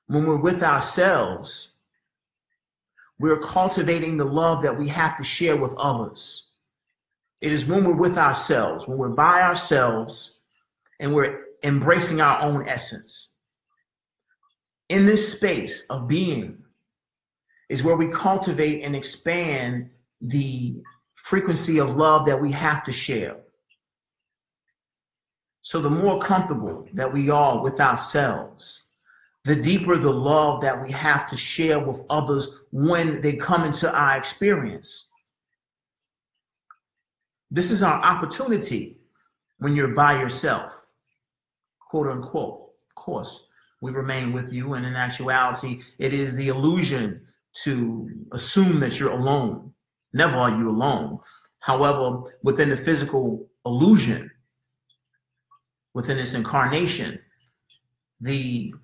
When we're with ourselves, we're cultivating the love that we have to share with others. It is when we're with ourselves, when we're by ourselves, and we're embracing our own essence. In this space of being is where we cultivate and expand the frequency of love that we have to share. So the more comfortable that we are with ourselves, the deeper the love that we have to share with others when they come into our experience. This is our opportunity when you're by yourself, quote unquote. Of course, we remain with you, and in actuality, it is the illusion to assume that you're alone. Never are you alone. However, within the physical illusion, within this incarnation, the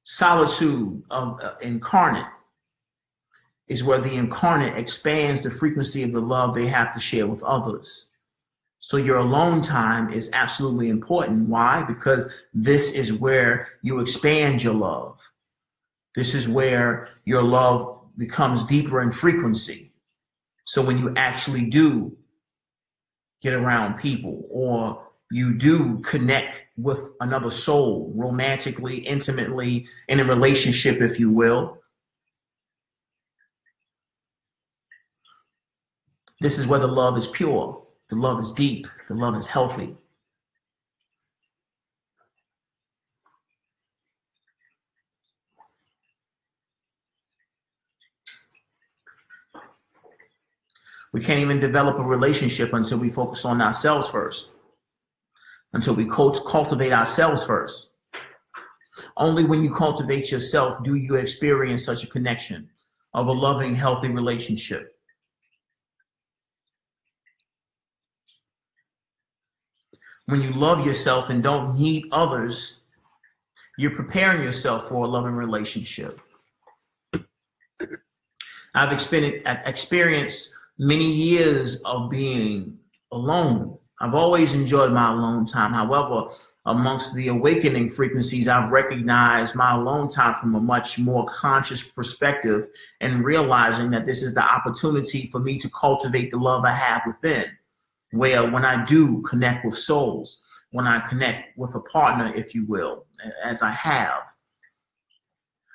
solitude of incarnate is where the incarnate expands the frequency of the love they have to share with others. So your alone time is absolutely important. Why? Because this is where you expand your love. This is where your love becomes deeper in frequency. So when you actually do get around people, or you do connect with another soul romantically, intimately, in a relationship, if you will, this is where the love is pure, the love is deep, the love is healthy. We can't even develop a relationship until we focus on ourselves first, until we cultivate ourselves first. Only when you cultivate yourself do you experience such a connection of a loving, healthy relationship. When you love yourself and don't need others, you're preparing yourself for a loving relationship. I've experienced many years of being alone. I've always enjoyed my alone time. However, amongst the awakening frequencies, I've recognized my alone time from a much more conscious perspective, and realizing that this is the opportunity for me to cultivate the love I have within, where when I do connect with souls, when I connect with a partner, if you will, as I have,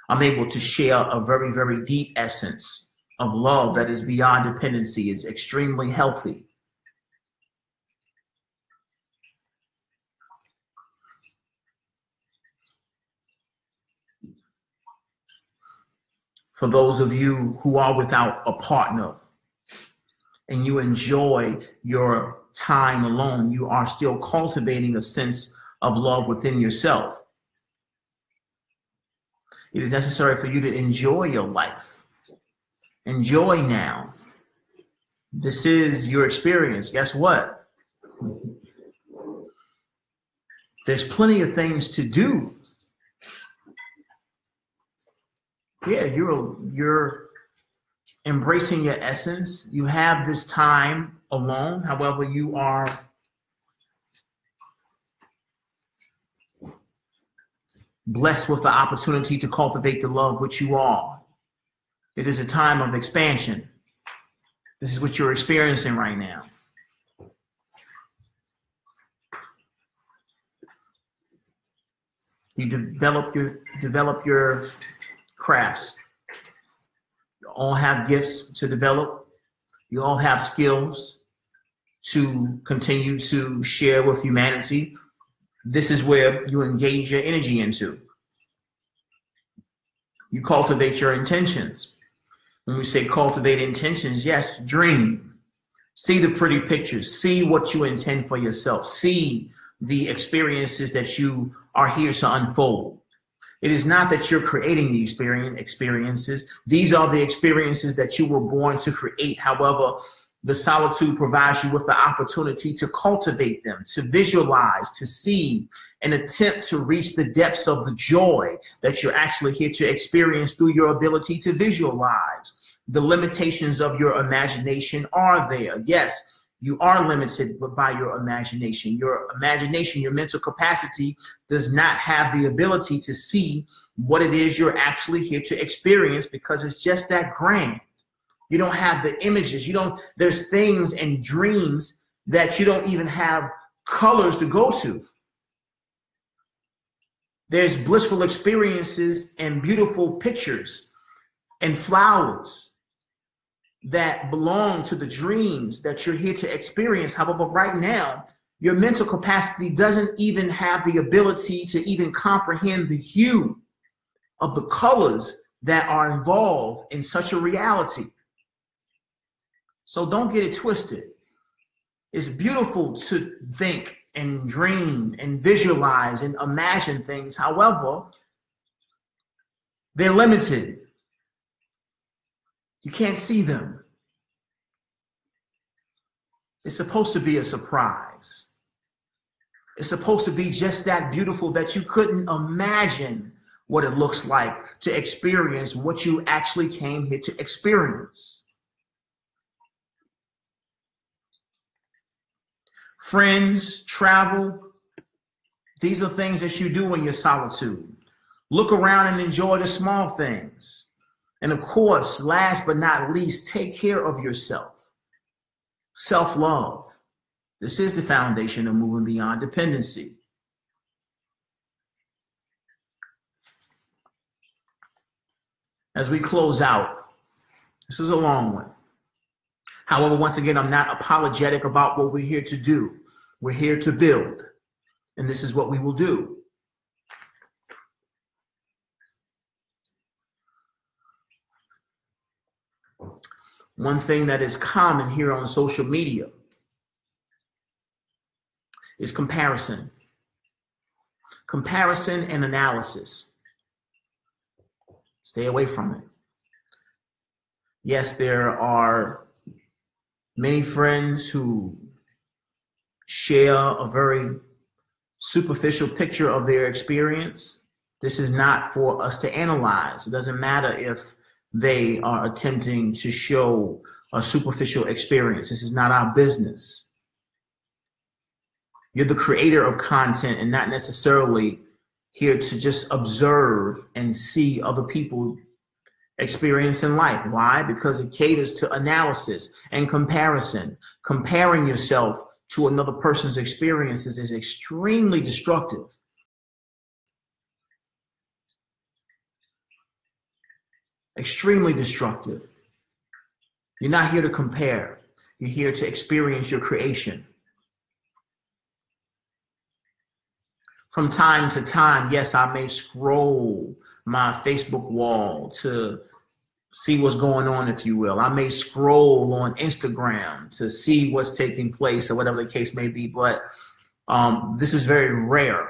I'm able to share a very, very deep essence of love that is beyond dependency. It's extremely healthy. For those of you who are without a partner and you enjoy your time alone, you are still cultivating a sense of love within yourself. It is necessary for you to enjoy your life. Enjoy now. This is your experience. Guess what? There's plenty of things to do. Yeah, you're embracing your essence. You have this time alone. However, you are blessed with the opportunity to cultivate the love which you are. It is a time of expansion. This is what you're experiencing right now. You develop your crafts. You all have gifts to develop. You all have skills to continue to share with humanity. This is where you engage your energy into. You cultivate your intentions. When we say cultivate intentions, yes, dream. See the pretty pictures. See what you intend for yourself. See the experiences that you are here to unfold. It is not that you're creating the experiences. These are the experiences that you were born to create. However, the solitude provides you with the opportunity to cultivate them, to visualize, to see, and attempt to reach the depths of the joy that you're actually here to experience through your ability to visualize. The limitations of your imagination are there. Yes, you are limited by your imagination. Your imagination, your mental capacity does not have the ability to see what it is you're actually here to experience because it's just that grand. You don't have the images. There's things and dreams that you don't even have colors to go to. There's blissful experiences and beautiful pictures and flowers that belong to the dreams that you're here to experience. However, right now, your mental capacity doesn't even have the ability to even comprehend the hue of the colors that are involved in such a reality. So don't get it twisted. It's beautiful to think and dream and visualize and imagine things. However, they're limited. You can't see them. It's supposed to be a surprise. It's supposed to be just that beautiful that you couldn't imagine what it looks like to experience what you actually came here to experience. Friends, travel, these are things that you do in your solitude. Look around and enjoy the small things. And of course, last but not least, take care of yourself. Self-love. This is the foundation of moving beyond dependency. As we close out, this is a long one. However, once again, I'm not apologetic about what we're here to do. We're here to build, and this is what we will do. One thing that is common here on social media is comparison. Comparison and analysis. Stay away from it. Yes, there are many friends who share a very superficial picture of their experience. This is not for us to analyze. It doesn't matter if they are attempting to show a superficial experience. This is not our business. You're the creator of content and not necessarily here to just observe and see other people experience in life. Why? Because it caters to analysis and comparison. Comparing yourself to another person's experiences is extremely destructive. Extremely destructive. You're not here to compare. You're here to experience your creation. From time to time, yes, I may scroll my Facebook wall to see what's going on, if you will. I may scroll on Instagram to see what's taking place or whatever the case may be, but this is very rare.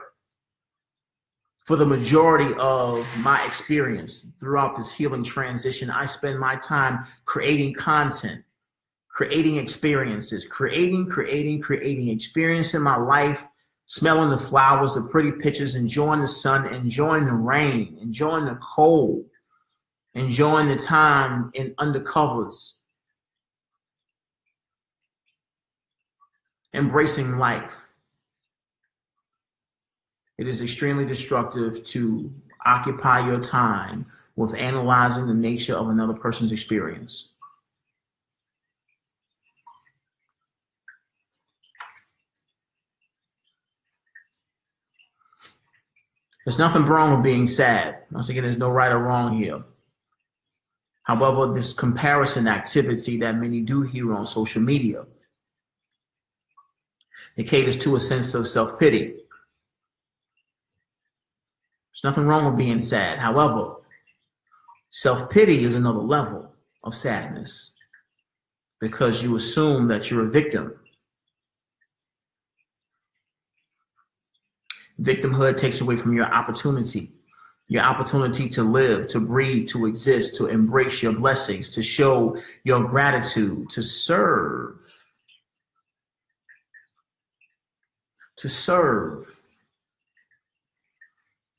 For the majority of my experience throughout this healing transition, I spend my time creating content, creating experiences, creating, experiencing my life, smelling the flowers, the pretty pictures, enjoying the sun, enjoying the rain, enjoying the cold, enjoying the time in undercovers, embracing life. It is extremely destructive to occupy your time with analyzing the nature of another person's experience. There's nothing wrong with being sad. Once again, there's no right or wrong here. However, this comparison activity that many do here on social media, it caters to a sense of self-pity. There's nothing wrong with being sad. However, self-pity is another level of sadness because you assume that you're a victim. Victimhood takes away from your opportunity to live, to breathe, to exist, to embrace your blessings, to show your gratitude, to serve. To serve.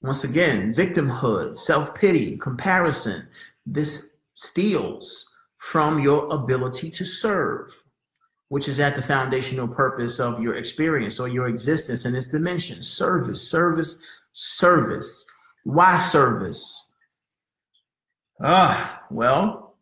Once again, victimhood, self-pity, comparison, this steals from your ability to serve, which is at the foundational purpose of your experience or your existence in this dimension. Service, service, service. Why service? Well,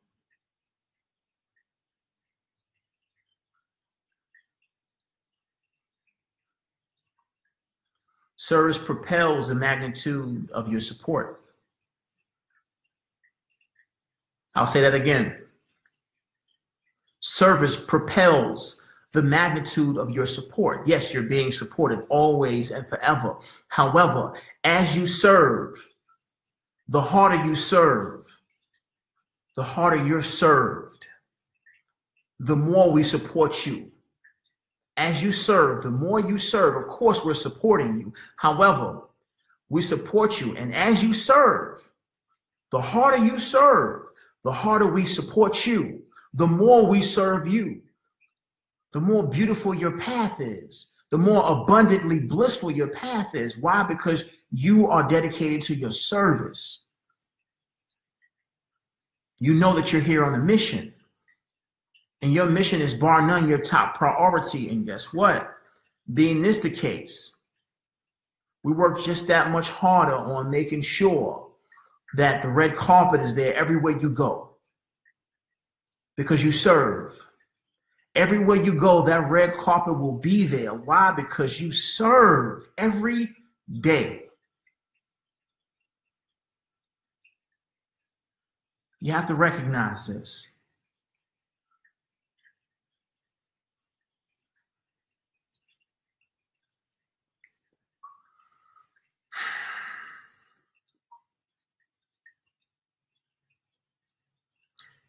service propels the magnitude of your support. I'll say that again. Service propels the magnitude of your support. Yes, you're being supported always and forever. However, as you serve, the harder you serve, the harder you're served, the more we support you. As you serve, the more you serve, of course, we're supporting you. However, we support you. And as you serve, the harder you serve, the harder we support you, the more we serve you, the more beautiful your path is, the more abundantly blissful your path is. Why? Because you are dedicated to your service. You know that you're here on a mission. And your mission is bar none your top priority. And guess what? Being this the case, we work just that much harder on making sure that the red carpet is there everywhere you go. Because you serve. Everywhere you go, that red carpet will be there. Why? Because you serve every day. You have to recognize this.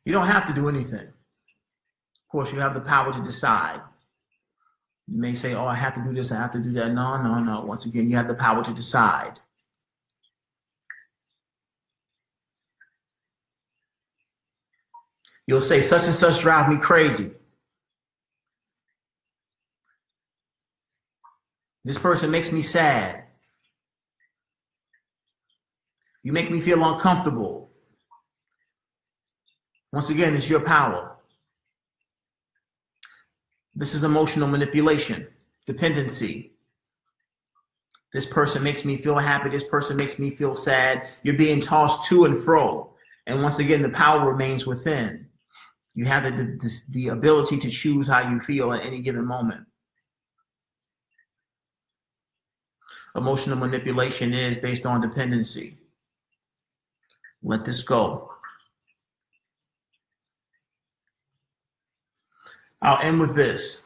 You don't have to do anything. Of course, you have the power to decide. You may say, oh, I have to do this, I have to do that. No, no, no. Once again, you have the power to decide. You'll say, such and such drive me crazy. This person makes me sad. You make me feel uncomfortable. Once again, it's your power. This is emotional manipulation, dependency. This person makes me feel happy. This person makes me feel sad. You're being tossed to and fro. And once again, the power remains within. You have the ability to choose how you feel at any given moment. Emotional manipulation is based on dependency. Let this go. I'll end with this.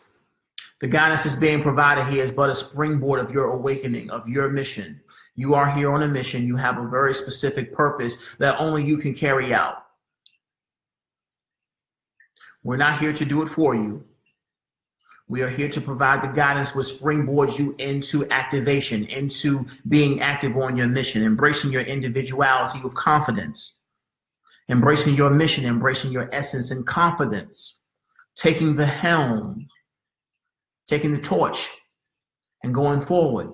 The guidance is being provided here is but a springboard of your awakening, of your mission. You are here on a mission. You have a very specific purpose that only you can carry out. We're not here to do it for you. We are here to provide the guidance which springboards you into activation, into being active on your mission, embracing your individuality with confidence, embracing your mission, embracing your essence and confidence. Taking the helm, taking the torch, and going forward.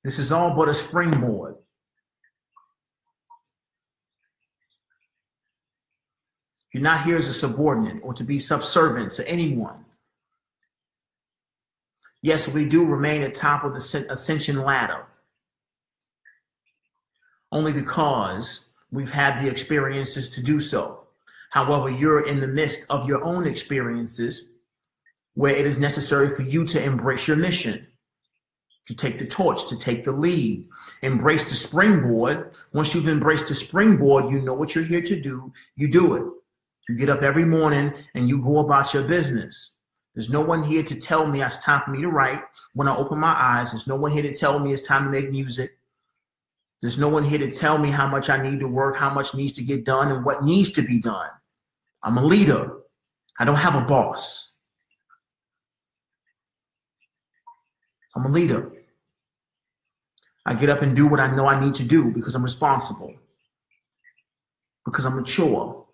This is all but a springboard. You're not here as a subordinate or to be subservient to anyone. Yes, we do remain at top of the ascension ladder, only because we've had the experiences to do so. However, you're in the midst of your own experiences where it is necessary for you to embrace your mission, to take the torch, to take the lead, embrace the springboard. Once you've embraced the springboard, you know what you're here to do, you do it. You get up every morning and you go about your business. There's no one here to tell me it's time for me to write when I open my eyes. There's no one here to tell me it's time to make music. There's no one here to tell me how much I need to work, how much needs to get done, and what needs to be done. I'm a leader. I don't have a boss. I'm a leader. I get up and do what I know I need to do because I'm responsible, because I'm mature.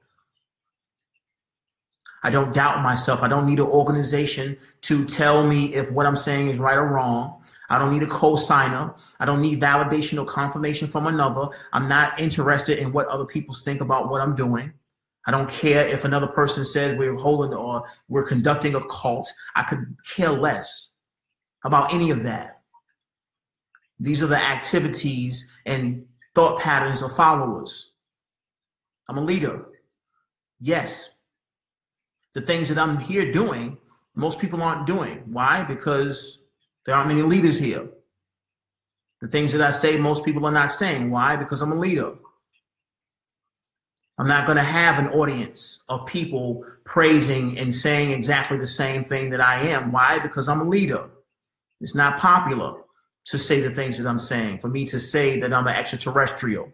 I don't doubt myself. I don't need an organization to tell me if what I'm saying is right or wrong. I don't need a co-signer. I don't need validation or confirmation from another. I'm not interested in what other people think about what I'm doing. I don't care if another person says we're holding or we're conducting a cult. I could care less about any of that. These are the activities and thought patterns of followers. I'm a leader. Yes. The things that I'm here doing, most people aren't doing. Why? Because there aren't many leaders here. The things that I say, most people are not saying. Why? Because I'm a leader. I'm not going to have an audience of people praising and saying exactly the same thing that I am. Why? Because I'm a leader. It's not popular to say the things that I'm saying, for me to say that I'm an extraterrestrial.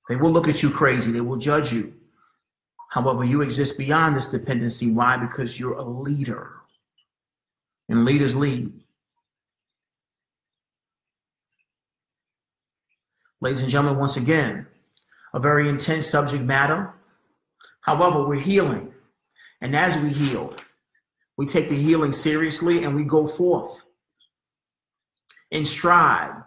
They will look at you crazy. They will judge you. However, you exist beyond this dependency. Why? Because you're a leader. And leaders lead. Ladies and gentlemen, once again, a very intense subject matter. However, we're healing. And as we heal, we take the healing seriously and we go forth in stride.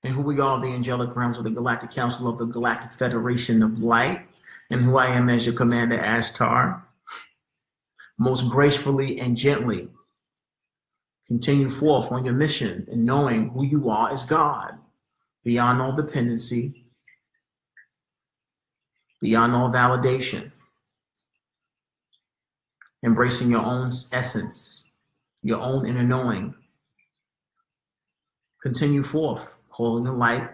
And who we are, the angelic realms of the Galactic Council of the Galactic Federation of Light, and who I am as your commander, Ashtar. Most gracefully and gently continue forth on your mission in knowing who you are as God, beyond all dependency, beyond all validation, embracing your own essence, your own inner knowing. Continue forth, holding the light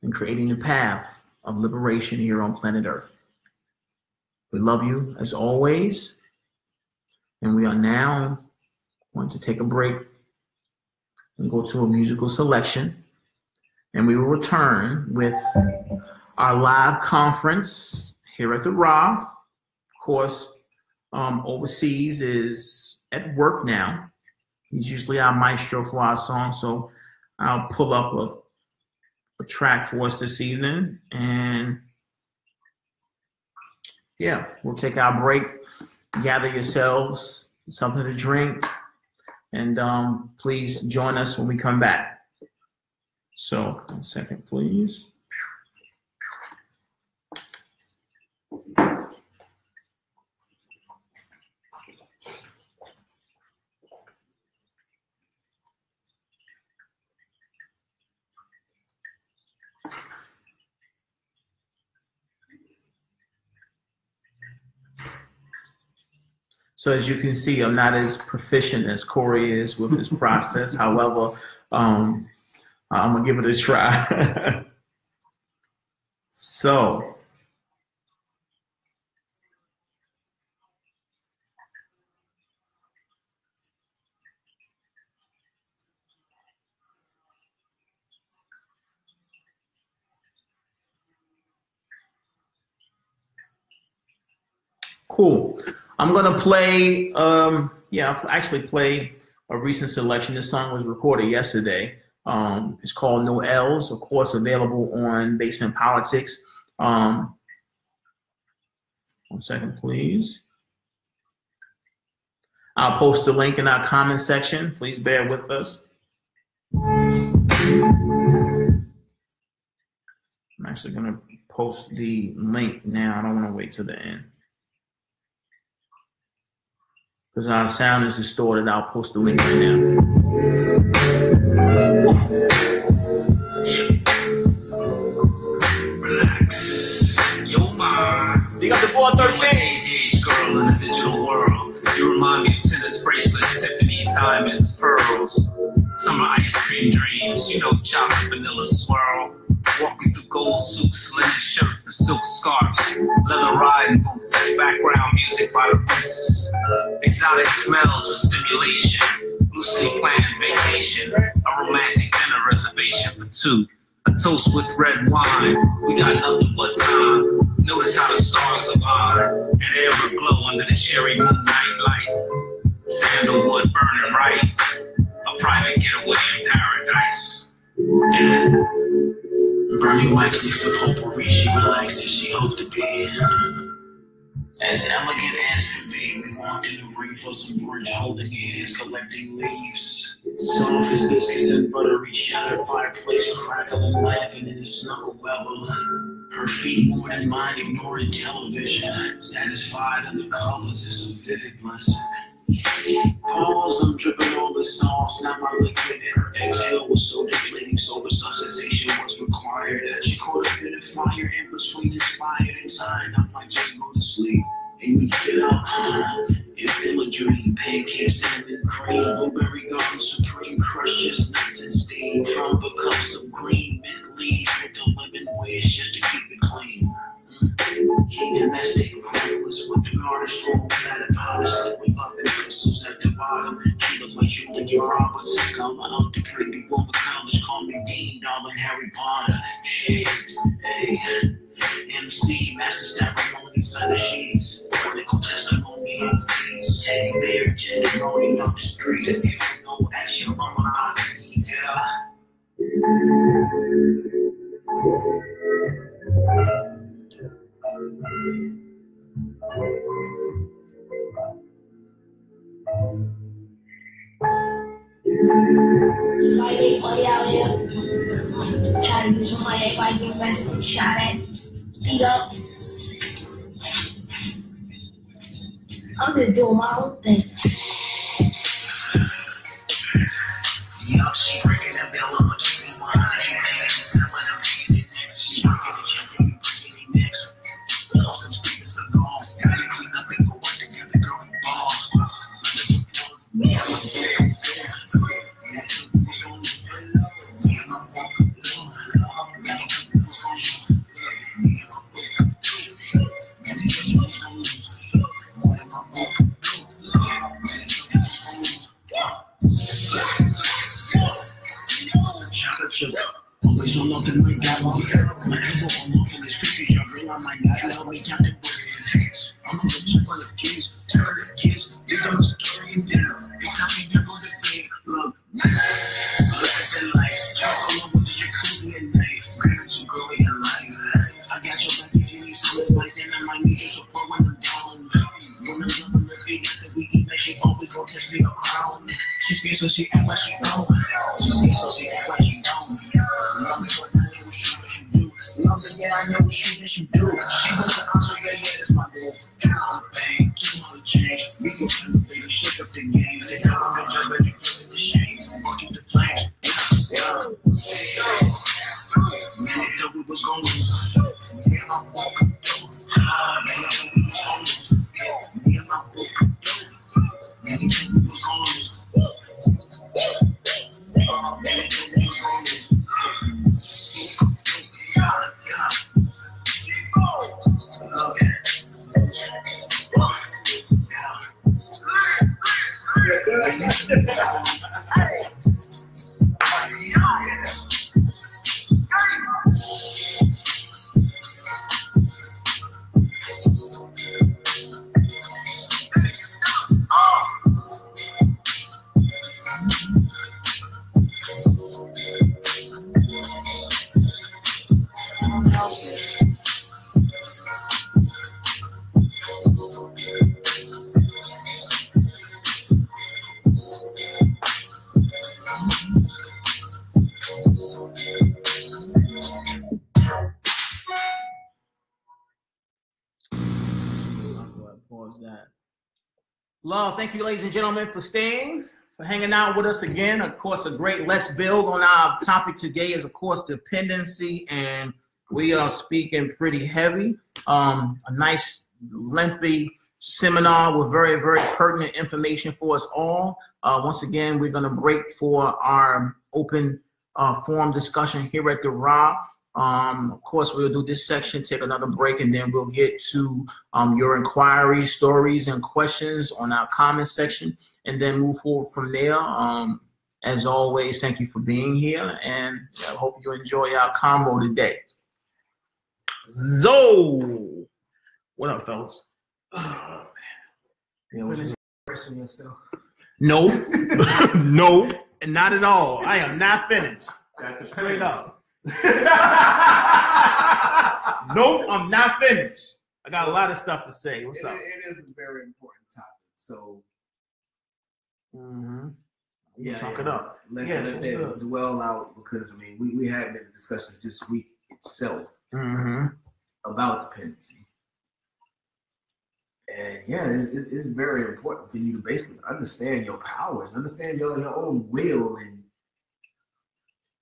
and creating the path of liberation here on planet Earth. We love you as always, and we are now going to take a break and go to a musical selection, and we will return with our live conference here at the Ra. Of course, overseas is at work now. He's usually our maestro for our song, so I'll pull up a track for us this evening, and yeah, we'll take our break, gather yourselves, something to drink, and please join us when we come back. So, 1 second, please. So as you can see, I'm not as proficient as Corey is with his process. However, I'm gonna give it a try. So. Cool. I'm gonna play, I'll actually play a recent selection. This song was recorded yesterday. It's called No L's, of course, available on Basement Politics. 1 second, please. I'll post the link in our comment section. Please bear with us. I'm actually going to post the link now. I don't want to wait till the end, because our sound is distorted. I'll post the link right now. Relax. Yo, ma. You got the boy 13. ACH girl in the digital world. You remind me of tennis bracelets, Tiffany's, diamonds, pearls. Summer ice cream dreams, you know, chocolate vanilla swirl. Walking through gold suits, linen shirts, and silk scarves. Leather riding boots, background music by the roots. Exotic smells for stimulation. Loosely planned vacation. A romantic dinner reservation for two. A toast with red wine. We got nothing but time. Notice how the stars align. An ever glow under the cherry moonlight light. Sandalwood burning right. A private getaway in paradise. Yeah. Bernie Wax needs to potpourri. She relaxed as she hoped to be. As elegant as can be, we walked in the ring for some brunch, holding hands, collecting leaves. Soft as biscuits and buttery shattered fireplace, crackling, laughing in the snuggle level. Her feet more than mine, ignoring television. Satisfied in the colors is a vivid blessing. Pause, I'm dripping all the sauce, not my liquid. Her exhale was so deflating, so resuscitation was required. She caught a bit of fire in between, inspired and tired. I might just go to sleep and we get up. It's still a dream. Pancakes, cinnamon cream, blueberry garden supreme, crushed chestnuts and steam from the cups of green mint leaves with the lemon wedge just to keep it clean. Domestic reckless with the garnish roll, that honestly with muffin crystals at the bottom. She looked like Julia Roberts, color of the pretty woman college, call me Dean, darling Harry Potter. Shit, hey, MC, master ceremony, sign the sheets, political testimony, please. Teddy bear, Teddy rolling up the street. If you don't know, ask your mama, I need, yeah. Like everybody out here, try to do somebody, everybody get arrested, shot at, beat up. I'm just doing my own thing. Yup, she breaking that bill, I'ma keep it mine. When I'm paying it next, she don't get it, she bring it next. Lost some statements are gone. Gotta clean up and go work together, girl, we ball. Always on nothing like that one. My elbow on off in this cookie jar, girl, I might not help me count the bread. I'm a rich full of kids, tired of kids, they don't story you down. They tell me you're going to bed, look at the lights, talk all over the jacuzzi at night. Gratitude, girl, in your life. I got your back if you need some advice, and I might need your support when I'm down. When I'm done with the feet, after we eat, she always gon' test me a crown. She scared so she act like she know. She scared so she act like she don't. Yeah, I know what she did, you do. She was the answer, yeah, that's my girl. Bang, do all the change. We go to the baby, shake up the game. They come on the job, and you give it the shame. Walk in the flames. Man, they thought we was gon' lose. Me and my walk. Man, I thought we was gon' lose. Me and my walk. Man, they thought we was gon' lose. Love, thank you, ladies and gentlemen, for staying, for hanging out with us again. Of course, a great let's build on our topic today is, of course, dependency, and we are speaking pretty heavy. A nice, lengthy seminar with very, very pertinent information for us all. Once again, we're going to break for our open forum discussion here at the RA. Of course, we'll do this section, take another break, and then we'll get to your inquiries, stories, and questions on our comment section, and then move forward from there. As always, thank you for being here, and I hope you enjoy our combo today. So, what up, fellas? Expressing yourself. No, no, and not at all. I am not finished. Straight up. Nope, I'm not finished. I got a lot of stuff to say. What's up? It is a very important topic. So, Talk it up. Let that dwell out, because I mean, we had many discussions this week itself about dependency. And yeah, it's very important for you to basically understand your powers, understand your own will and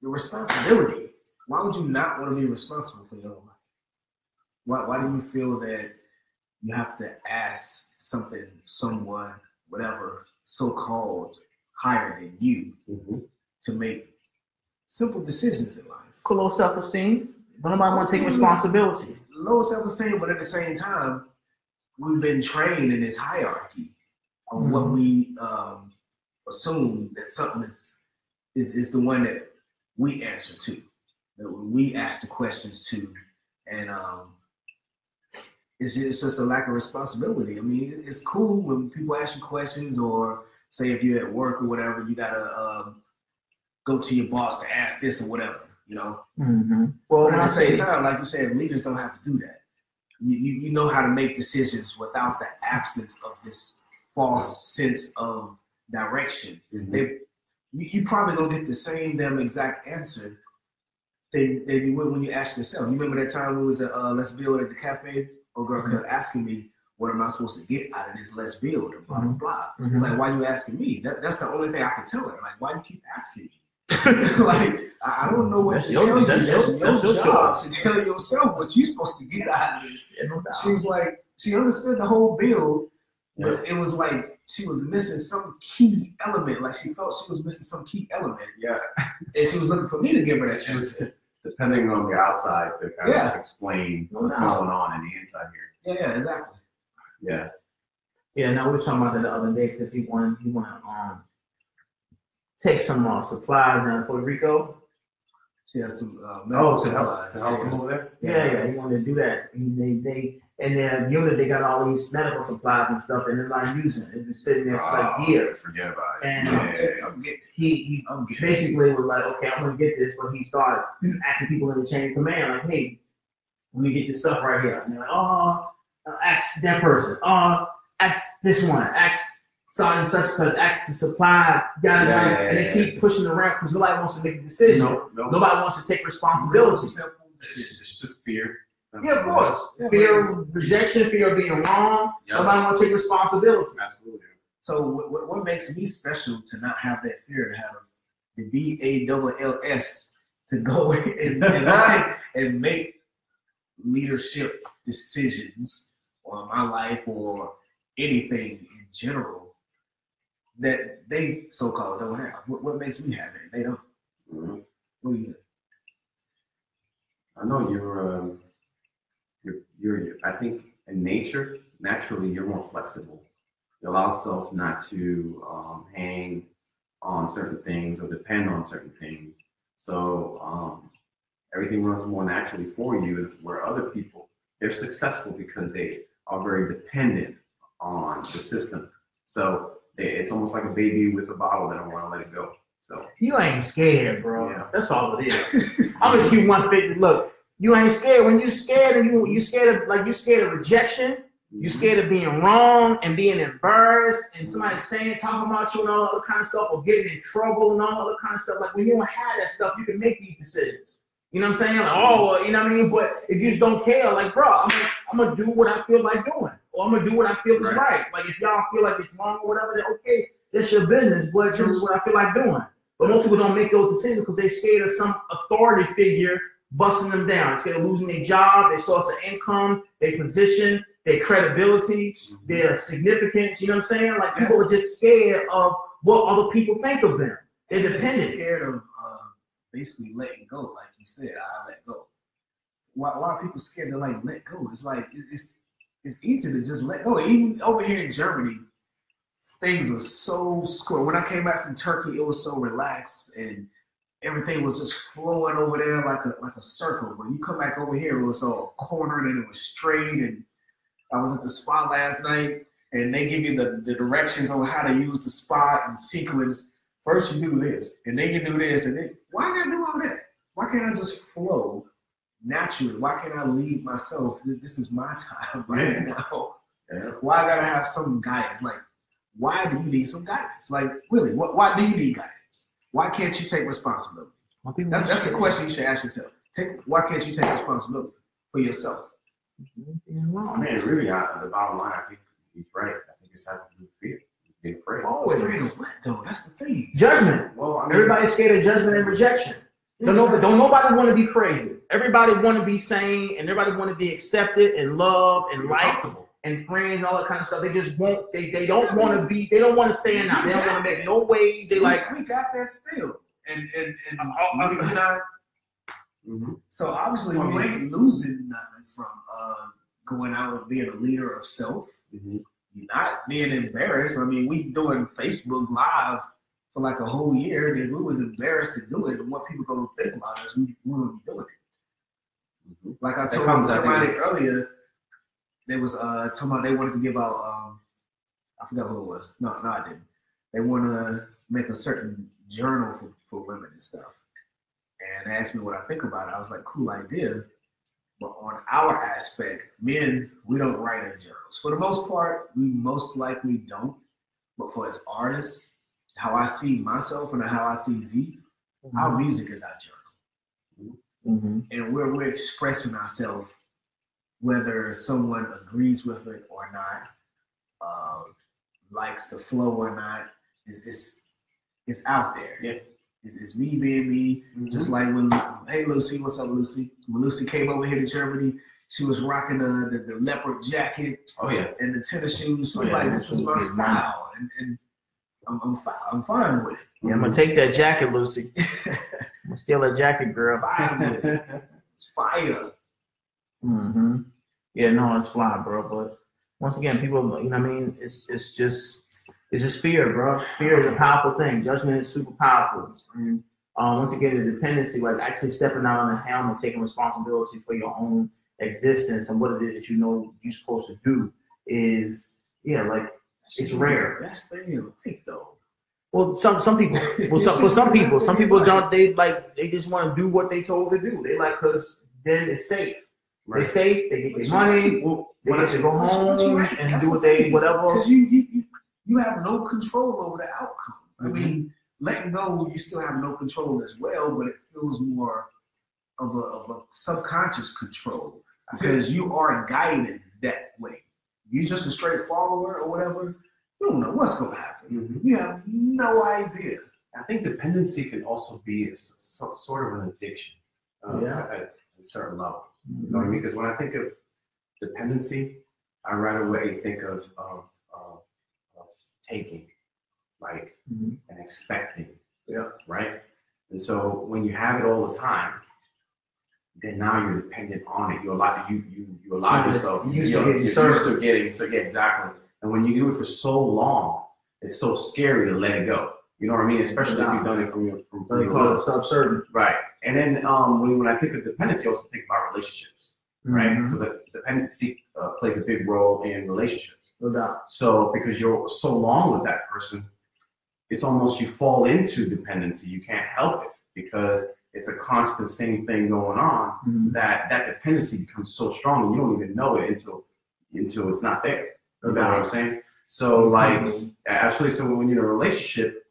your responsibility. Why would you not want to be responsible for your own life? Why do you feel that you have to ask someone, whatever, so-called higher than you, to make simple decisions in life? Low self-esteem. Nobody want to take responsibility. Low self-esteem, but at the same time, we've been trained in this hierarchy on what we assume that something is the one that we answer to, that we ask the questions to, and it's just a lack of responsibility. I mean, it's cool when people ask you questions, or say if you're at work or whatever, you gotta go to your boss to ask this or whatever, you know. Well, but at the same time, like you said, leaders don't have to do that. You know how to make decisions without the absence of this false sense of direction. You probably don't get the same damn exact answer that you would when you ask yourself. You remember that time we was at Let's Build at the cafe? A girl kept asking me, what am I supposed to get out of this Let's Build? And blah, blah, blah. It's like, why are you asking me? That's the only thing I can tell her. Like, why do you keep asking me? Like, I don't know what to tell you. That's your job to tell yourself what you're supposed to get out of this. She was like, she understood the whole build, but it was like she was missing some key element. Like, she felt she was missing some key element. And she was looking for me to give her that answer. Depending on the outside to kind of explain what's going on in the inside here. Yeah, exactly. Yeah, no, we were talking about that the other day because he wanted to take some supplies down in Puerto Rico. She has some to help them over there? Yeah, he wanted to do that. They in their unit, they got all these medical supplies and stuff, and they're not using it. It's been sitting there for like years. Forget about it. And he basically was like, okay, I'm going to get this, but he started asking people in the chain of command, like, hey, let me get this stuff right here. And they're like, oh, ask that person. Ask this one. Ask such and such. Ask the supply. And they keep pushing around because nobody wants to make a decision. Nobody wants to take responsibility. It's just fear. Yeah, of course. Fear of rejection, fear of being wrong. Nobody wants to take responsibility. Absolutely. So what makes me special to not have that fear, to have the DALLS to go and make leadership decisions on my life or anything in general that they so-called don't have? What makes me have it? They don't. What do you think? I know you're I think in naturally you're more flexible. You allow yourself not to hang on certain things or depend on certain things. So everything runs more naturally for you, where other people, they're successful because they are very dependent on the system. So it's almost like a baby with a bottle that don't want to let it go. So you ain't scared, bro. That's all it is. I'm just keep 150. Look, you ain't scared. When you scared and you scared of rejection, you scared of being wrong and being embarrassed and somebody talking about you and all other kind of stuff, or getting in trouble and all other kind of stuff. Like, when you don't have that stuff, you can make these decisions. You know what I'm saying? Like, oh, you know what I mean? But if you just don't care, like, bro, I'm gonna do what I feel like doing, or I'm gonna do what I feel is right. Like, if y'all feel like it's wrong or whatever, then okay, that's your business. But this is what I feel like doing. But most people don't make those decisions because they're scared of some authority figure busting them down. They're scared of losing their job, their source of income, their position, their credibility, their significance. You know what I'm saying? Like, people are just scared of what other people think of them. They're dependent. Scared of basically letting go, like you said. I let go. Why are people scared to like let go? It's like it's easy to just let go. Even over here in Germany, things are so square. When I came back from Turkey, it was so relaxed and everything was just flowing over there like a circle. When you come back over here, it was all cornered and it was straight. And I was at the spot last night, and they give you the directions on how to use the spot and sequence. First you do this, and then you do this, and then why I gotta do all that? Why can't I just flow naturally? Why can't I lead myself? This is my time right now. Yeah. Why I gotta have some guidance? Like, why do you need some guidance? Like, really, why do you need guidance? Why can't you take responsibility? That's the question you should ask yourself. Why can't you take responsibility for yourself? I mean, really, the bottom line, I think he's right. I think it's having to do with fear. Being afraid. Always. Afraid of what, though? That's the thing. Judgment. Well, I mean, everybody's scared of judgment and rejection. Don't nobody want to be crazy. Everybody want to be sane, and everybody want to be accepted and loved and liked and friends and all that kind of stuff. They just won't. They don't want to be. They don't want to stand out. They don't want to make no wave. They like. We got that still, and we're not. So obviously we ain't losing nothing from going out and being a leader of self. Not being embarrassed. I mean, we doing Facebook Live for like a whole year. If we was embarrassed to do it, and what people gonna think about us, we wouldn't be doing it. Like I told somebody earlier, they was talking about they wanted to give out. I forgot who it was. No, I didn't. They want to make a certain journal for women and stuff, and they asked me what I think about it. I was like, cool idea. But on our aspect, men, we don't write in journals. For the most part, we most likely don't. But for as artists, how I see myself and how I see Z, our music is our journal. And we're expressing ourselves, whether someone agrees with it or not, likes the flow or not, it's out there. Yeah. It's me being me, just like when, hey Lucy, what's up Lucy? When Lucy came over here to Germany, she was rocking the leopard jacket and the tennis shoes. So like, this is my style, and I'm fine with it. Yeah, I'm gonna take that jacket, Lucy. I'm gonna steal that jacket, girl. Fine with it. It's fire. Yeah, no, it's fly, bro. But once again, people, you know what I mean? It's just fear, bro. Fear is a powerful thing. Judgment is super powerful. And once again, the dependency, like actually stepping out on the helm and taking responsibility for your own existence and what it is that you know you're supposed to do is, like, it's rare. Best thing in life, though. Well, some people, some people don't. They just want to do what they told to do. They like, because then it's safe. They're safe. They get their money. They get to go home and do whatever. Because you have no control over the outcome. I mean, letting go, you still have no control as well, but it feels more of a subconscious control because you are guided that way. You're just a straight follower or whatever. You don't know what's going to happen. You have no idea. I think dependency can also be sort of an addiction at a certain level. You know what I mean? Because when I think of dependency, I right away think of taking, like, and expecting, right? And so when you have it all the time, then now you're dependent on it. You allow yourself. You're used to getting. So yeah, exactly. And when you do it for so long, it's so scary to let it go. You know what I mean? Especially if you've done it from your subservient. Right. And then when I think of dependency, I also think about relationships, right? So the dependency plays a big role in relationships. No doubt. So because you're so long with that person, it's almost you fall into dependency. You can't help it because it's a constant same thing going on that dependency becomes so strong and you don't even know it until it's not there. You know what I'm saying? So like, absolutely. So when you're in a relationship,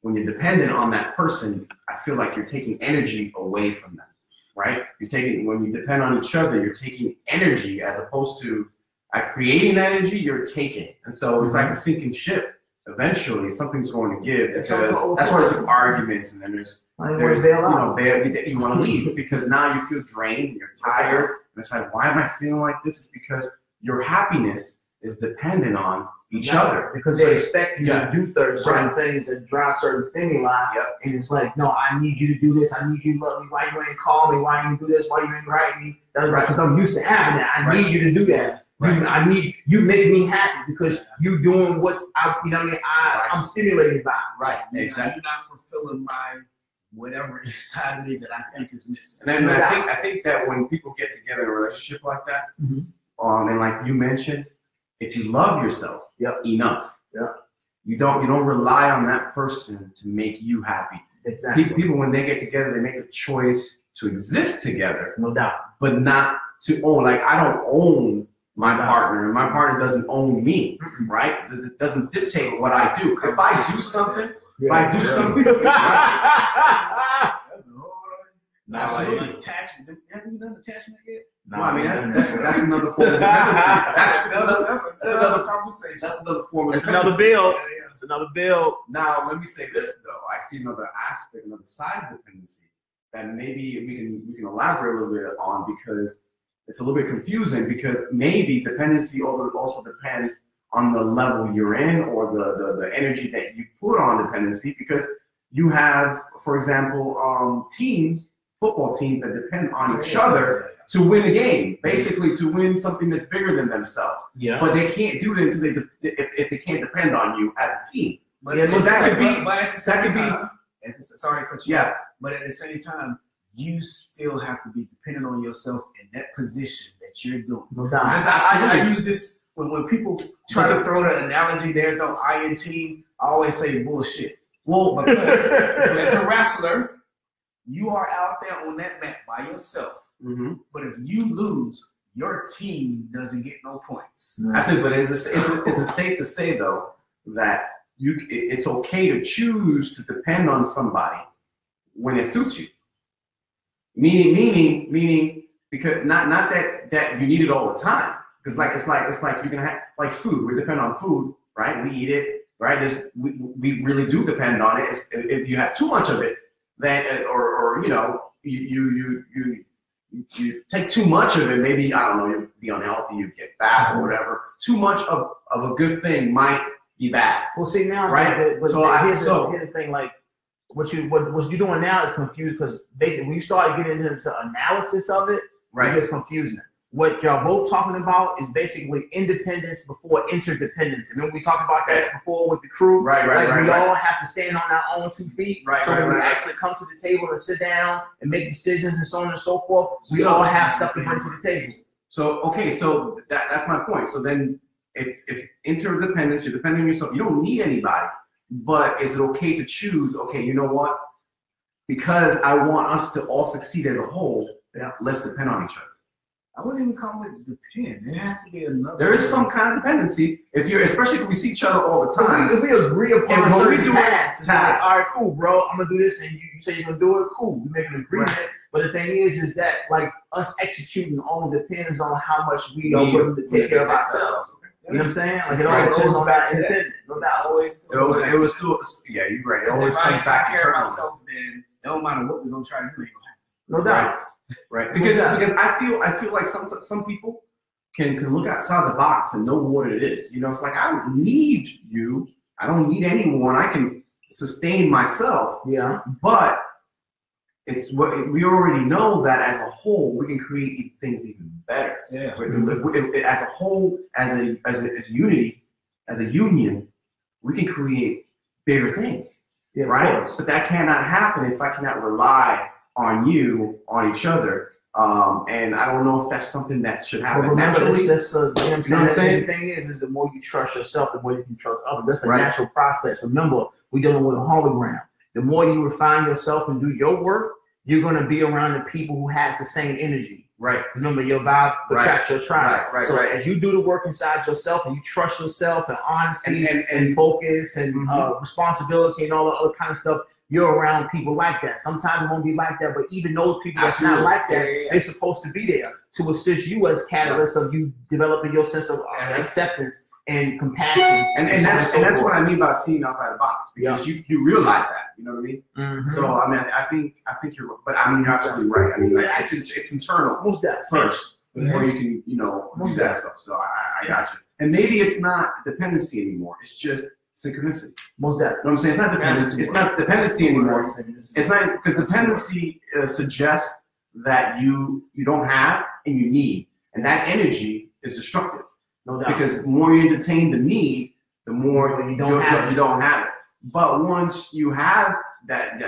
when you're dependent on that person, I feel like you're taking energy away from them. right? You're taking, when you depend on each other, you're taking energy as opposed to creating that energy, you're taking. And so it's like a sinking ship. Eventually, something's going to give, because that's why there's arguments, and then there's you want to leave because now you feel drained, you're tired, and it's like, why am I feeling like this? Is because your happiness is dependent on each other. Because they expect you to do certain things and drive certain stimuli, and it's like, no, I need you to do this, I need you to love me, why you ain't call me, why you ain't do this, why you ain't write me, because I'm used to having that, I need you to do that. I need you, make me happy because you doing what I'm stimulated by. Exactly. You're not fulfilling my whatever inside of me that I think is missing. And then I think that when people get together in a relationship like that, and like you mentioned, if you love yourself enough, you don't rely on that person to make you happy. Exactly. People when they get together, they make a choice to exist together, no doubt, but not to own. Like, I don't own my partner, and my partner doesn't own me, right? It doesn't dictate what I do. If I do something, that's a whole other attachment. Have you done attachment yet? No, I mean that's another form of dependency. That's another conversation. That's another form of dependency. Another build. It's another build. Now let me say this though. I see another aspect, another side of dependency that maybe we can elaborate a little bit on, because it's a little bit confusing, because maybe dependency also depends on the level you're in, or the energy that you put on dependency, because you have, for example, football teams that depend on each other to win a game, basically to win something that's bigger than themselves. But they can't do it until if they can't depend on you as a team. But at the same time, sorry to cut you off, but at the same time, you still have to be dependent on yourself in that position that you're doing. No doubt. I use this when people try to throw the analogy, there's no I in team, I always say bullshit. Well, because as a wrestler, you are out there on that mat by yourself. But if you lose, your team doesn't get no points. Absolutely, but is it safe to say though that it's okay to choose to depend on somebody when it suits you? Meaning, because not that you need it all the time. Because it's like you can have like food. We depend on food, right? We eat it, right? We really do depend on it. If you have too much of it, then or you take too much of it, maybe, I don't know, you'll be unhealthy, you get fat or whatever. Too much of a good thing might be bad. Well, see now, right? Here's the thing, like what you're doing now is confused, because basically when you start getting into analysis of it, it gets confusing. What y'all both talking about is basically independence before interdependence. Remember we talked about that before with the crew? We all have to stand on our own 2 feet. So when we actually come to the table and sit down and make decisions and so on and so forth, we all have stuff to bring to the table. So, okay, so that's my point. So then if interdependence, you're depending on yourself, you don't need anybody. But is it okay to choose, okay, you know what? Because I want us to all succeed as a whole, let's depend on each other. I wouldn't even call it depend. There has to be another. There is some kind of dependency. Especially if we see each other all the time. If we agree upon certain tasks, it's like, all right, cool, bro, I'm gonna do this, and you say you're gonna do it, cool. We make an agreement. But the thing is that like us executing only depends on how much we are willing to take care of ourselves. You know what I'm saying? Like it all depends on that independent. No doubt. It was still, yeah, you're right. It always comes back to care of myself, then it don't matter what we're gonna try to do. No doubt. Right, because I feel like some people can look outside the box and know what it is. You know, it's like, I don't need you. I don't need anyone. I can sustain myself. Yeah. But it's what we already know, that as a whole we can create things even better. Yeah. As a whole, as a unity, as a union, we can create bigger things. Yeah, right. But that cannot happen if I cannot rely on you, on each other, and I don't know if that's something that should happen naturally. You know what I'm saying? The thing is the more you trust yourself, the more you can trust others. That's a natural process. Remember, we're dealing with a hologram. The more you refine yourself and do your work, you're going to be around the people who has the same energy. Right. Remember, your vibe attracts your tribe. So as you do the work inside yourself and you trust yourself and honesty and focus and responsibility and all the other kind of stuff, you're around people like that. Sometimes it won't be like that, but even those people that's not like that, they're supposed to be there to assist you as catalysts of you developing your sense of acceptance and compassion. And that's what I mean by seeing outside the box, because you realize that, you know what I mean? Mm-hmm. So I mean, I think you're, but I mean, you're absolutely right. I mean, like, it's internal Most definitely. first before you can, you know, use that stuff. So I got you. And maybe it's not dependency anymore. It's just synchronicity. Most definitely. You know what I'm saying? It's not dependency. It's not dependency anymore. It's not, because dependency suggests that you don't have and you need, and that energy is destructive. No doubt. Because the more you entertain the need, the more you don't have it. But once you have that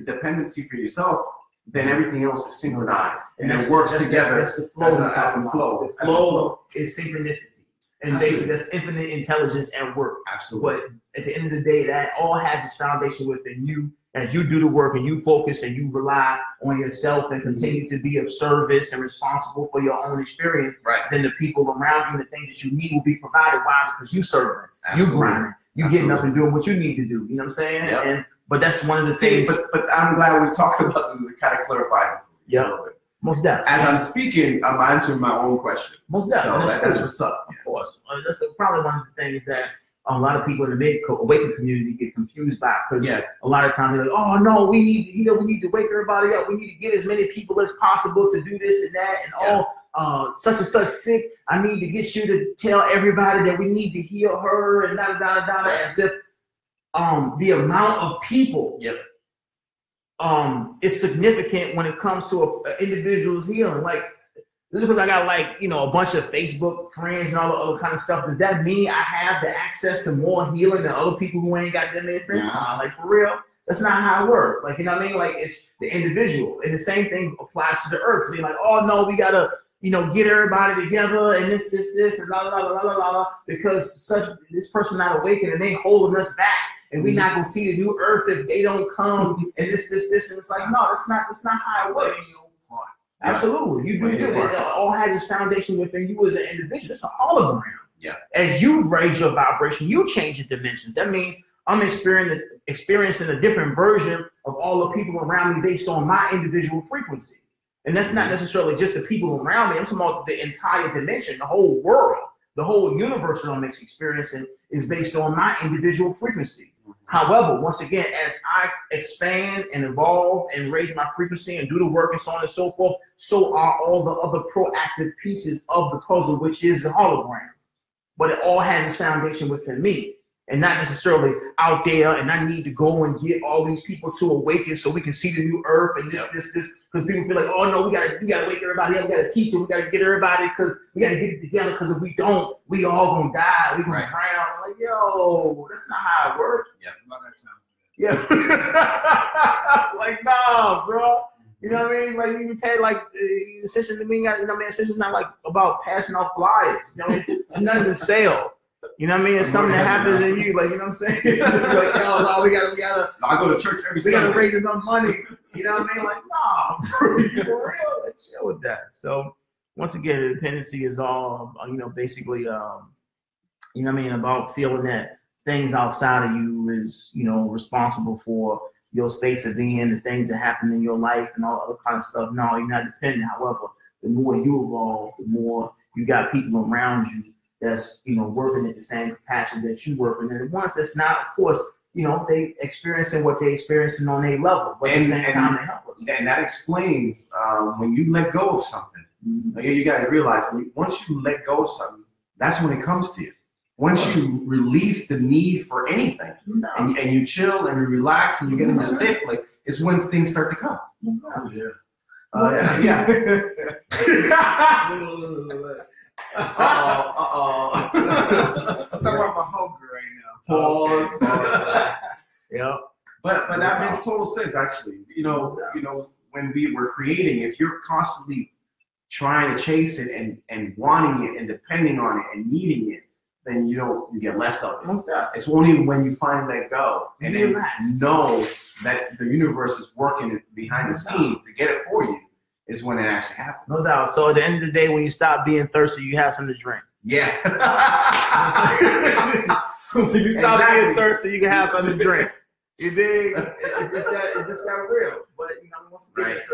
dependency for yourself, then everything else is synchronized and it works together. That's the flow. As a flow. The flow is synchronicity. And basically, that's infinite intelligence at work. Absolutely. But at the end of the day, that all has its foundation within you. As you do the work and you focus and you rely on yourself and continue to be of service and responsible for your own experience, then the people around you and the things that you need will be provided. Why? Because you serving, you grinding, you getting up and doing what you need to do. You know what I'm saying? Yep. But that's one of the things. But I'm glad we talked about this. It kind of clarifies it a little bit. Most definitely. As I'm speaking, I'm answering my own question. Most definitely. So that's what's up. Of course. That's probably one of the things that a lot of people in the awakened community get confused by, because a lot of times they're like, oh no, we need to heal, we need to wake everybody up, we need to get as many people as possible to do this and that, and such and such sick, I need to get you to tell everybody that we need to heal her, and as if the amount of people is significant when it comes to an individual's healing. Like, just because I got, like, you know, a bunch of Facebook friends and all the other kind of stuff, does that mean I have the access to more healing than other people who ain't got them in their friends? Like, for real? That's not how it works. Like, you know what I mean? Like, it's the individual. And the same thing applies to the earth. Because you're like, oh, no, we got to, you know, get everybody together and this, and la, because this person not awakened and they holding us back. And we're not going to see the new earth if they don't come and this. And it's like, no, that's not how it works. Absolutely. You do it. It all has its foundation within you as an individual. It's a hologram. Yeah. As you raise your vibration, you change your dimensions. That means I'm experiencing a different version of all the people around me based on my individual frequency. And that's not necessarily just the people around me. I'm talking about the entire dimension, the whole world, the whole universe that I'm experiencing is based on my individual frequency. However, once again, as I expand and evolve and raise my frequency and do the work and so on and so forth, so are all the other proactive pieces of the puzzle, which is the hologram. But it all has its foundation within me, and not necessarily out there. And I need to go and get all these people to awaken so we can see the new earth and this. Because people feel like, oh no, we gotta wake everybody up. We gotta teach them. We gotta get everybody, because we gotta get it together. Because if we don't, we all gonna die. We gonna drown. I'm like, yo, that's not how it works. Like, nah, bro. You know what I mean? Like, you pay, like, essentially, you know what I mean? Essentially, not like about passing off flyers. You know, it's nothing to sell. You know what I mean? It's something that happens in you, like, you know what I'm saying? Like, yo, no, we gotta. I go to church every Sunday. We gotta raise enough money. You know what I mean? Like, nah, bro, you for real? Like, chill with that. So, once again, the dependency is all, you know, basically, you know what I mean, about feeling that things outside of you is, you know, responsible for your space of being, the things that happen in your life and all other kind of stuff. No, you're not dependent. However, the more you evolve, the more you got people around you that's, you know, working at the same capacity that you work in. And the ones that's not, of course, you know, they experiencing what they experiencing on their level, but at the same time they help us. And that explains when you let go of something. You got to realize, once you let go of something, that's when it comes to you. Once you release the need for anything, and you chill and you relax and you get in your safe place, it's when things start to come. Yeah. I'm talking about my hunger right now. Pause. Yeah. But that makes total sense, actually. You know, when we were creating, if you're constantly trying to chase it and wanting it and depending on it and needing it, then you get less of it. It's only when you find that go and then know that the universe is working behind the scenes to get it for you is when it actually happens. No doubt. So at the end of the day, when you stop being thirsty, you have something to drink. Yeah. When you stop being thirsty, you can have something to drink. You dig? It's just that real. But you know, once again, Right. it's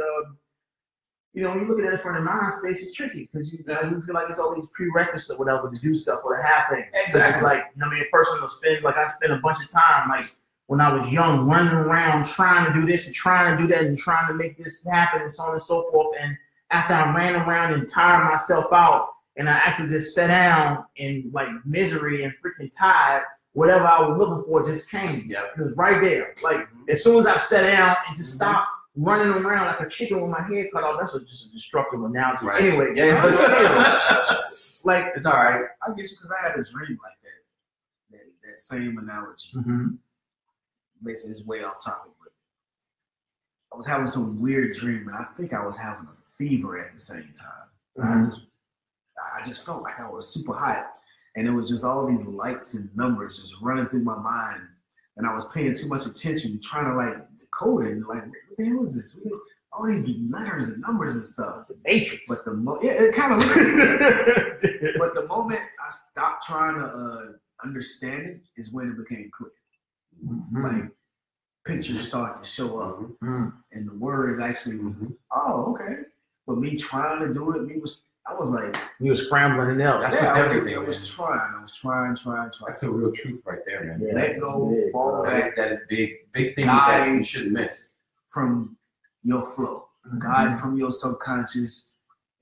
you know, when you look at it from the mind space, it's tricky because you feel like it's all these prerequisites or whatever to do stuff or to have things. Exactly. It's like, I mean, a person will spend, like I spent a bunch of time, like when I was young, running around trying to do this and trying to do that and trying to make this happen and so on and so forth. And after I ran around and tired myself out and I actually just sat down in like misery and freaking tired, whatever I was looking for just came. Yeah. It was right there. Like as soon as I sat down and just stopped running around like a chicken with my head cut off. That's just a destructive analogy. Right. Anyway, Yeah. but still, like It's all right. I guess because I had a dream like that. That same analogy. Basically, it's way off topic, but I was having some weird dream, and I think I was having a fever at the same time. I just felt like I was super hot, and it was just all these lights and numbers just running through my mind, and I was paying too much attention, trying to like decode it, and like, what the hell is this? All these letters and numbers and stuff. the Matrix. But it kind of but the moment I stopped trying to understand it is when it became clear. Like pictures start to show up, and the words actually, oh, okay. But me trying to do it, I was like, You were scrambling and out. That's yeah, what I everything, was trying. That's a real truth right there, man. Yeah. Let go, fall back That is big thing that you shouldn't miss. from your flow, guide from your subconscious,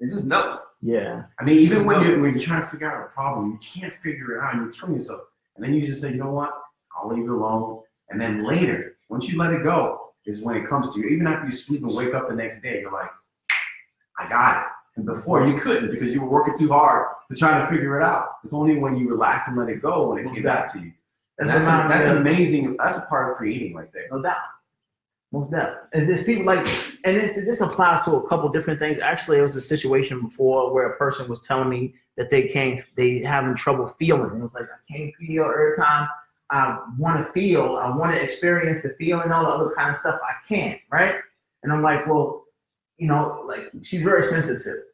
and just know. Yeah. I mean, even Just when know. you're trying to figure out a problem, you can't figure it out, and you're killing yourself. And then you just say, you know what? I'll leave it alone. And then later, once you let it go, is when it comes to you. Even after you sleep and wake up the next day, you're like, I got it. And before you couldn't because you were working too hard to try to figure it out. It's only when you relax and let it go when it came back to you. And that's amazing. That's a part of creating right there. No doubt. Most definitely. And there's people like, and this applies to a couple different things. Actually, it was a situation before where a person was telling me that they having trouble feeling. It was like, I can't feel every time I want to feel, I want to experience the feeling, all the other kind of stuff. I can't, right? And I'm like, well, you know, like she's very sensitive.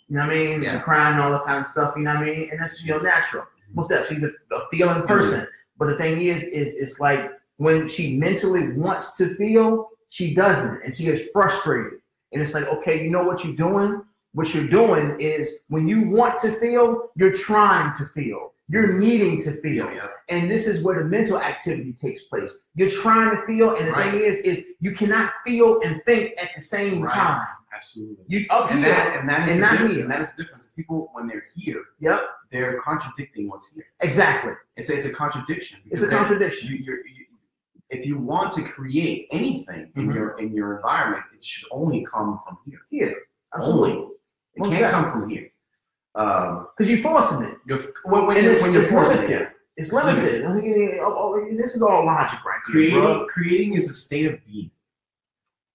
You know what I mean? Yeah. And crying and all that kind of stuff, you know what I mean? And that's, you know, natural. Most definitely, she's a feeling person. But the thing is it's like when she mentally wants to feel, she doesn't, and she gets frustrated. And it's like, okay, you know what you're doing? What you're doing is when you want to feel, you're trying to feel. You're needing to feel. Yeah. And this is where the mental activity takes place. You're trying to feel, and the thing is you cannot feel and think at the same time. Absolutely. You up And here that is and the not difference. here. And that is the difference. People, when they're here, Yep. they're contradicting what's here. Exactly. It's a contradiction. It's a contradiction. If you want to create anything in your environment, it should only come from here. Here. Absolutely. It can't come from here. Because you're forcing it. When you're forcing limited. it. It's limited. This is all logic right here, bro. Creating is a state of being.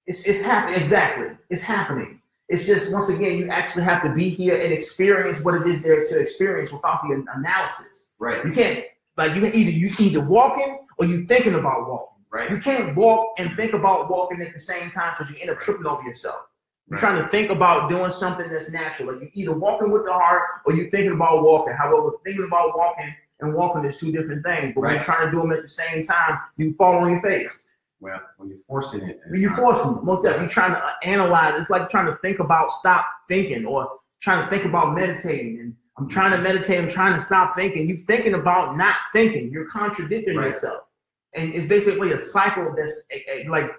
It's happening. Exactly. It's happening. It's just, once again, you actually have to be here and experience what it is there to experience without the analysis. Right. You can't, like, you either walking or you thinking about walking. Right. You can't walk and think about walking at the same time because you end up tripping over yourself. You're trying to think about doing something that's natural. Like, you're either walking with the heart or you're thinking about walking. However, thinking about walking and walking is two different things. But when you're trying to do them at the same time, you fall on your face. Well, when you're forcing it. You're forcing it. Most definitely. You're trying to analyze. It's like trying to think about stop thinking, or trying to think about meditating. And I'm trying to meditate. I'm trying to stop thinking. You're thinking about not thinking. You're contradicting yourself. And it's basically a cycle that's like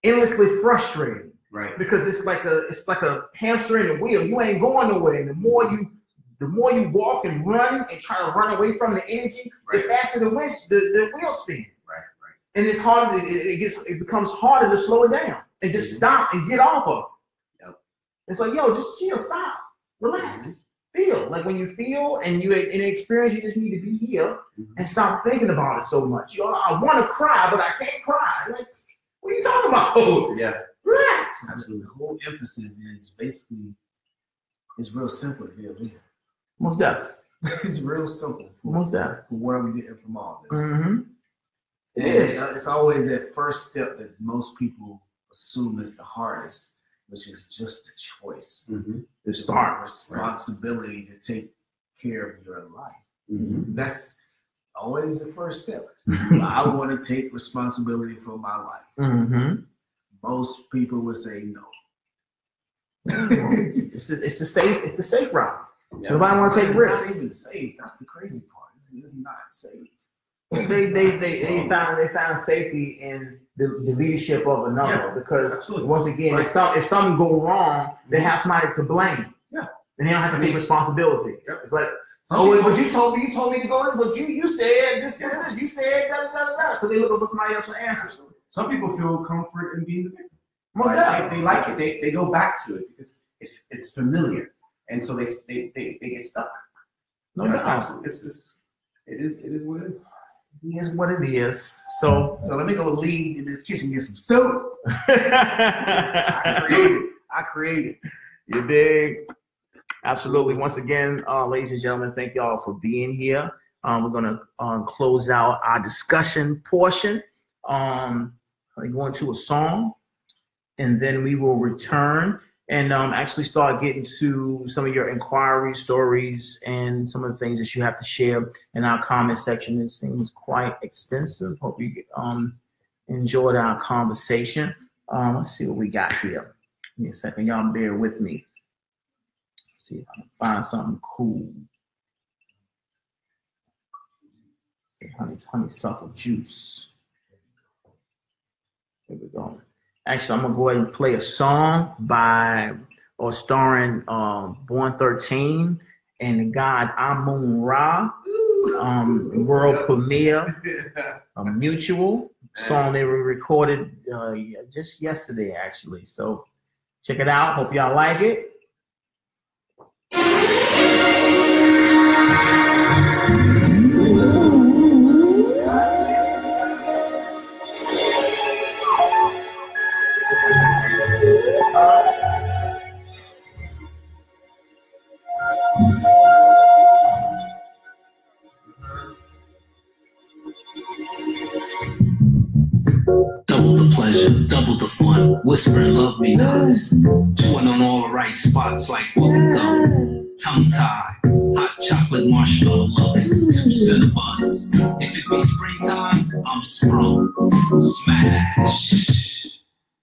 endlessly frustrating. Right. Because it's like a hamster in the wheel. You ain't going nowhere. And the more you walk and run and try to run away from the energy, the faster the wheel spins. Right. And it's harder. It becomes harder to slow it down and just stop and get off of it. Yep. It's like, yo, just chill, stop, relax, feel. Like when you feel and you in an experience, you just need to be here and stop thinking about it so much. Yo, I want to cry, but I can't cry. Like, what are you talking about? Yeah. Relax. Absolutely. The whole emphasis is basically, it's real simple to be a leader. Most definitely. It's real simple. Most definitely. For what I'm getting from all this. Mm-hmm. And it's always that first step that most people assume is the hardest, which is just the choice. The start. Responsibility to take care of your life. Mm-hmm. That's Always the first step. I want to take responsibility for my life. Mm-hmm. Most people would say no. It's the safe route. Yeah. Nobody want to take risks. It's not even safe. That's the crazy part. It's not safe. They found safety in the leadership of another, because absolutely. Once again, if something go wrong, they have somebody to blame. Yeah. And they don't have to take responsibility. Yep. It's like, but you told me to go in, but you said this, you said da da da, because they look for somebody else for answers. Some people feel comfort in being the victim. Most definitely. They like it. They go back to it because it's familiar, and so they get stuck. No doubt. It is what it is. It is what it is. So let me go lead in this kitchen, get some soap. I created. You dig? Absolutely. Once again, ladies and gentlemen, thank y'all for being here. We're gonna close out our discussion portion. Go into a song, and then we will return and actually start getting to some of your inquiries, stories, and some of the things that you have to share in our comment section. It seems quite extensive. Hope you enjoyed our conversation. Let's see what we got here. Give me a second. Y'all bear with me. Let's see if I can find something cool. Okay, honeysuckle juice. Here we go. Actually, I'm gonna go ahead and play a song starring Born 13 and the God Amun Ra, world premiere, Mutual song they were recorded just yesterday, actually. So check it out. Hope y'all like it. Double the pleasure, double the fun. Whispering love me nots. Chewing on all the right spots like bubblegum. Tongue tied, hot chocolate marshmallow love. 2 Cinnabons. If it be springtime, I'm sprung. Smash.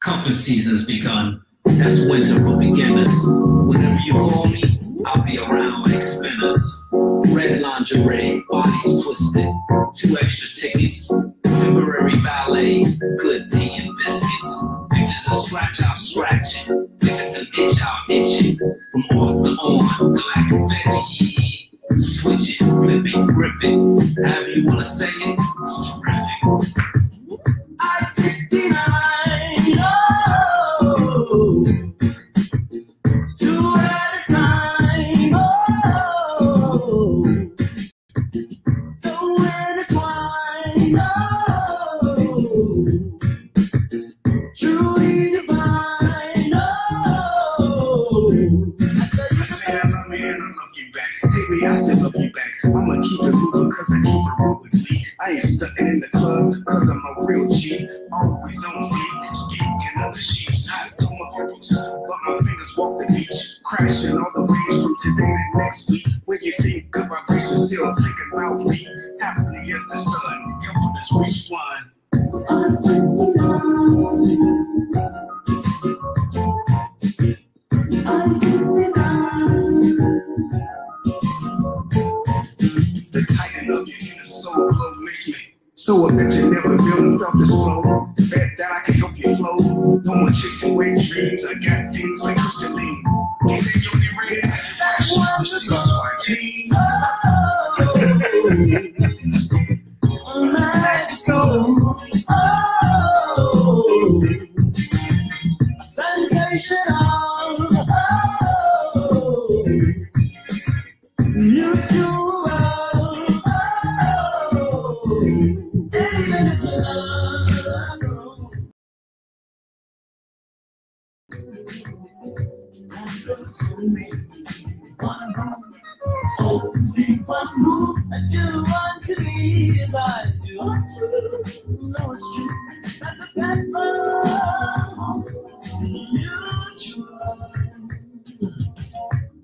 Cuffing season's begun. That's winter for beginners. Whenever you call me, I'll be around like spinners. Red lingerie, bodies twisted. 2 extra tickets. Temporary ballet, good tea and biscuits. If it's a scratch, I'll scratch it. If it's an itch, I'll itch it. From off to on, black confetti. Switch it, flip it, grip it. However you wanna say it, it's terrific. I-69, oh, 2 at a time, oh, so intertwined, oh, truly divine, oh. I say I love me and I love you back. Baby, I still love you back. I'ma keep it moving cause I keep it real with me. I ain't stuck in the club cause I'm a real G. Always on feet, speaking of the sheets. Not doing my vocals, but my fingers walk the beach. Crashing all the waves from today to next week. When you think good vibrations, still thinking about me. Happily as the sun, helping us reach one. The tightening of your inner soul glow makes me so I bet you never really felt this flow. Bet that I can help you flow. No more chasing wet dreams. I got things like crystalline. Get it, you'll be ready, nice and fresh. You still so team. Magical. Oh, sensational. Oh, mutual. Only one move I do unto me as I do unto you. No, it's true that the best love is mutual.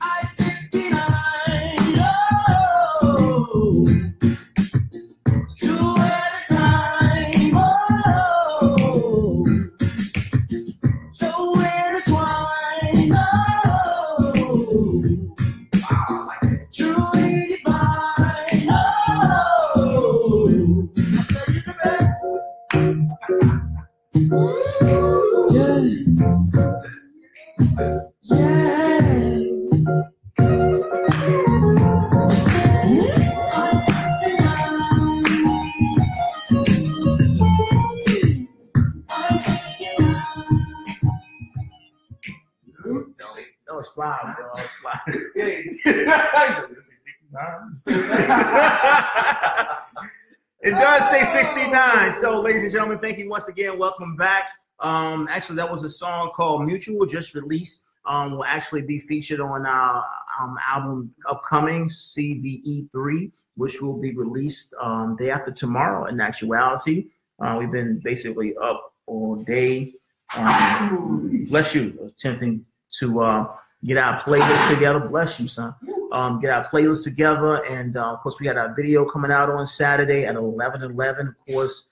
I-69, oh, slide, bro. Slide. It does say 69. So, ladies and gentlemen, thank you once again. Welcome back. Actually, that was a song called Mutual, just released. Will actually be featured on our album upcoming, CVE3, which will be released day after tomorrow. In actuality, we've been basically up all day. Bless you, attempting to get our playlist together. Bless you, son. Get our playlist together, and of course, we got our video coming out on Saturday at 11/11. Of course,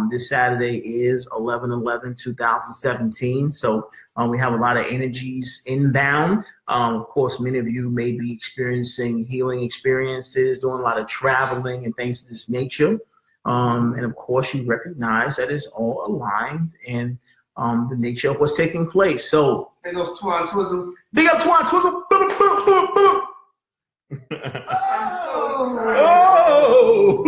this Saturday is 11/11/2017. So we have a lot of energies inbound. Of course, many of you may be experiencing healing experiences, doing a lot of traveling and things of this nature. And of course, you recognize that it's all aligned in the nature of what's taking place. So, Big up Twan Twism. Big up Twan Twism. Oh!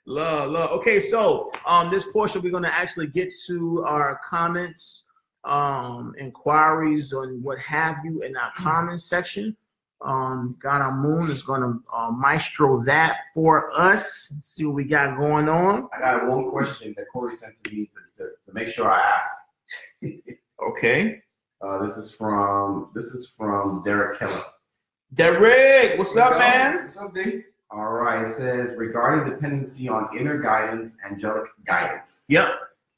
Love. Okay, so this portion we're going to actually get to our comments, inquiries, on what have you in our comments section. God Moon is going to maestro that for us. Let's see what we got going on. I got one question that Corey sent to me to make sure I ask. Okay. This is from Derek Keller. Derek, what's up, man? What's up, D? All right, it says, regarding dependency on inner guidance, angelic guidance. Yep.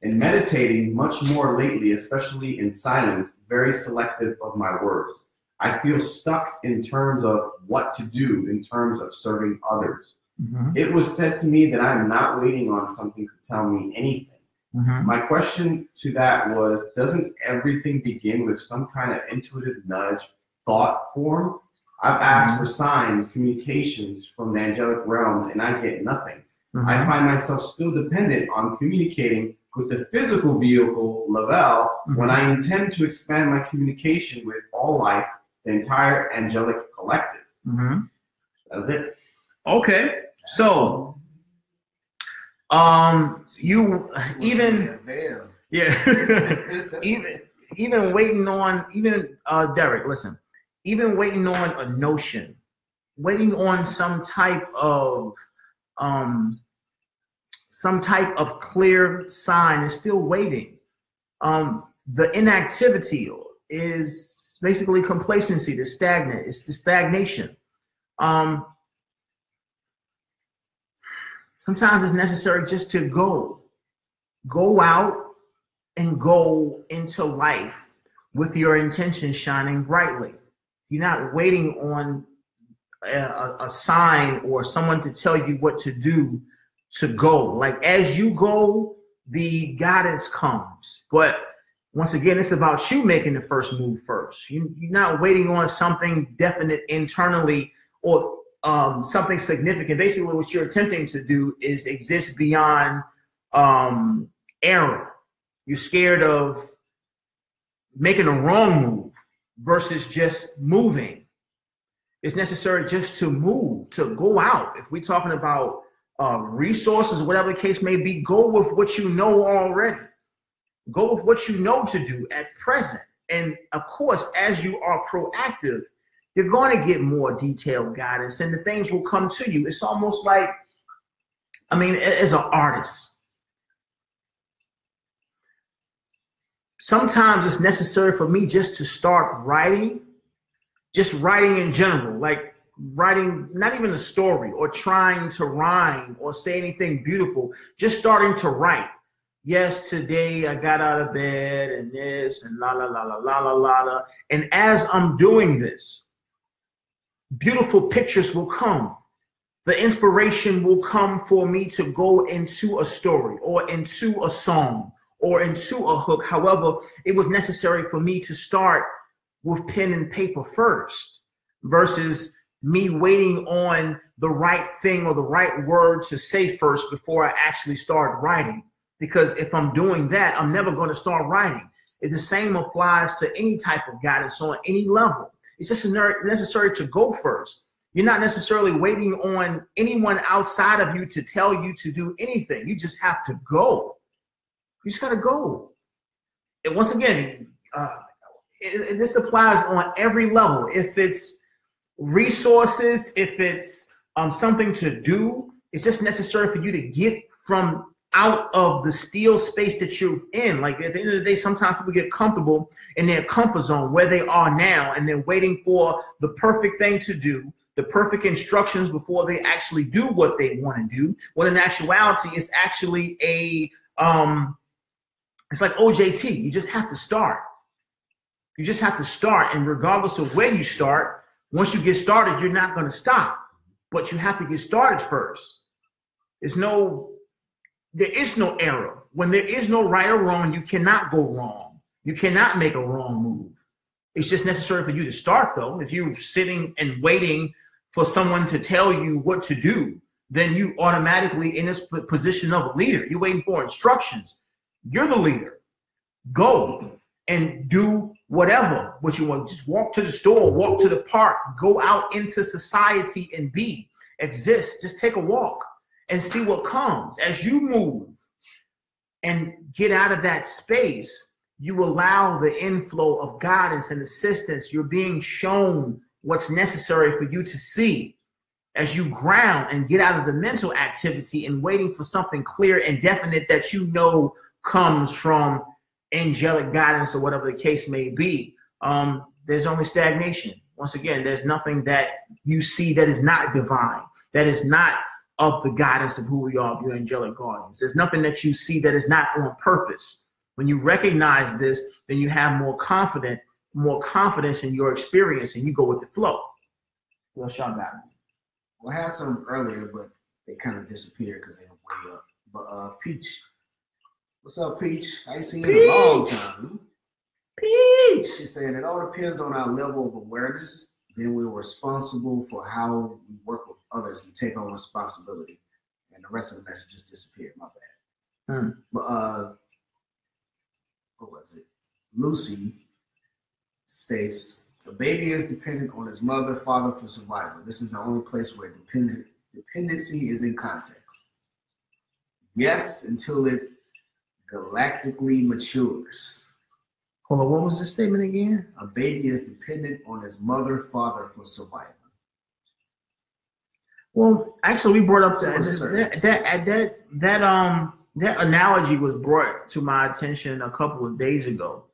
In meditating much more lately, especially in silence, very selective of my words. I feel stuck in terms of what to do in terms of serving others. Mm-hmm. It was said to me that I'm not waiting on something to tell me anything. Mm-hmm. My question to that was, doesn't everything begin with some kind of intuitive nudge, thought form? I've asked for signs, communications from the angelic realms, and I get nothing. Mm-hmm. I find myself still dependent on communicating with the physical vehicle, Lavelle, when I intend to expand my communication with all life, the entire angelic collective. Mm-hmm. That's it. Okay. So, you even, yeah, even waiting on, Derek, listen, even waiting on a notion, waiting on some type of clear sign is still waiting. The inactivity is basically complacency, the stagnant, it's the stagnation. Sometimes it's necessary just to go out and go into life with your intention shining brightly. You're not waiting on a sign or someone to tell you what to do to go. Like, as you go, the guidance comes. But once again, it's about you making the first move first. You're not waiting on something definite internally or something significant. Basically, what you're attempting to do is exist beyond error. You're scared of making a wrong move versus just moving. It's necessary just to move, to go out. If we're talking about resources, whatever the case may be, go with what you know already. Go with what you know to do at present. And of course, as you are proactive, you're going to get more detailed guidance and the things will come to you. It's almost like, as an artist, sometimes it's necessary for me just to start writing, just writing in general, like writing not even a story or trying to rhyme or say anything beautiful, just starting to write. Yes, today I got out of bed and this and la la la la la la la la. And as I'm doing this, beautiful pictures will come. The inspiration will come for me to go into a story or into a song or into a hook. However, it was necessary for me to start with pen and paper first versus me waiting on the right thing or the right word to say first before I actually start writing. Because if I'm doing that, I'm never going to start writing. The same applies to any type of guidance on any level. It's just necessary to go first. You're not necessarily waiting on anyone outside of you to tell you to do anything. You just have to go. You just got to go. And once again, this applies on every level. If it's resources, if it's something to do, it's just necessary for you to get from out of the steel space that you're in. Like at the end of the day, sometimes people get comfortable in their comfort zone where they are now, and they're waiting for the perfect thing to do, the perfect instructions before they actually do what they want to do. When in actuality, it's actually it's like OJT. You just have to start. You just have to start, and regardless of where you start, once you get started, you're not going to stop. But you have to get started first. There is no error. When there is no right or wrong, you cannot go wrong. You cannot make a wrong move. It's just necessary for you to start, though. If you're sitting and waiting for someone to tell you what to do, then you automatically in this position of a leader. You're waiting for instructions. You're the leader. Go and do whatever what you want. Just walk to the store, walk to the park, go out into society and exist. Just take a walk and see what comes. As you move and get out of that space, you allow the inflow of guidance and assistance. You're being shown what's necessary for you to see. As you ground and get out of the mental activity and waiting for something clear and definite that you know comes from angelic guidance or whatever the case may be, there's only stagnation. Once again, there's nothing that you see that is not divine, that is not of the guidance of who we are, of your angelic guardians. There's nothing that you see that is not on purpose. When you recognize this, then you have more confidence in your experience, and you go with the flow. What's y'all got? Well, I had some earlier, but they kind of disappeared because they were way up. But Peach, what's up, Peach? I ain't seen you in a long time. Peach. She's saying it all depends on our level of awareness. Then we're responsible for how we work with others and take on responsibility. And the rest of the message just disappeared. My bad. But what was it? Lucy states, a baby is dependent on his mother, father for survival. This is the only place where dependency is in context. Yes, until it galactically matures. Hold on, what was the statement again? A baby is dependent on his mother, father for survival. Well, actually, we brought up that analogy was brought to my attention a couple of days ago.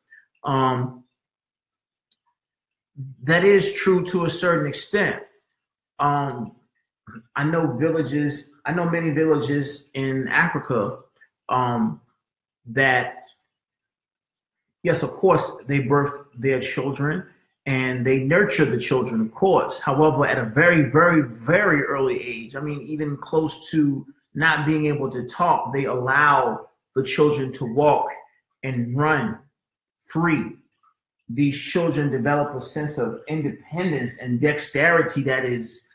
That is true to a certain extent. I know many villages in Africa that, yes, of course, they birth their children and they nurture the children, of course. However, at a very, very, very early age, I mean, even close to not being able to talk, they allow the children to walk and run free. These children develop a sense of independence and dexterity that is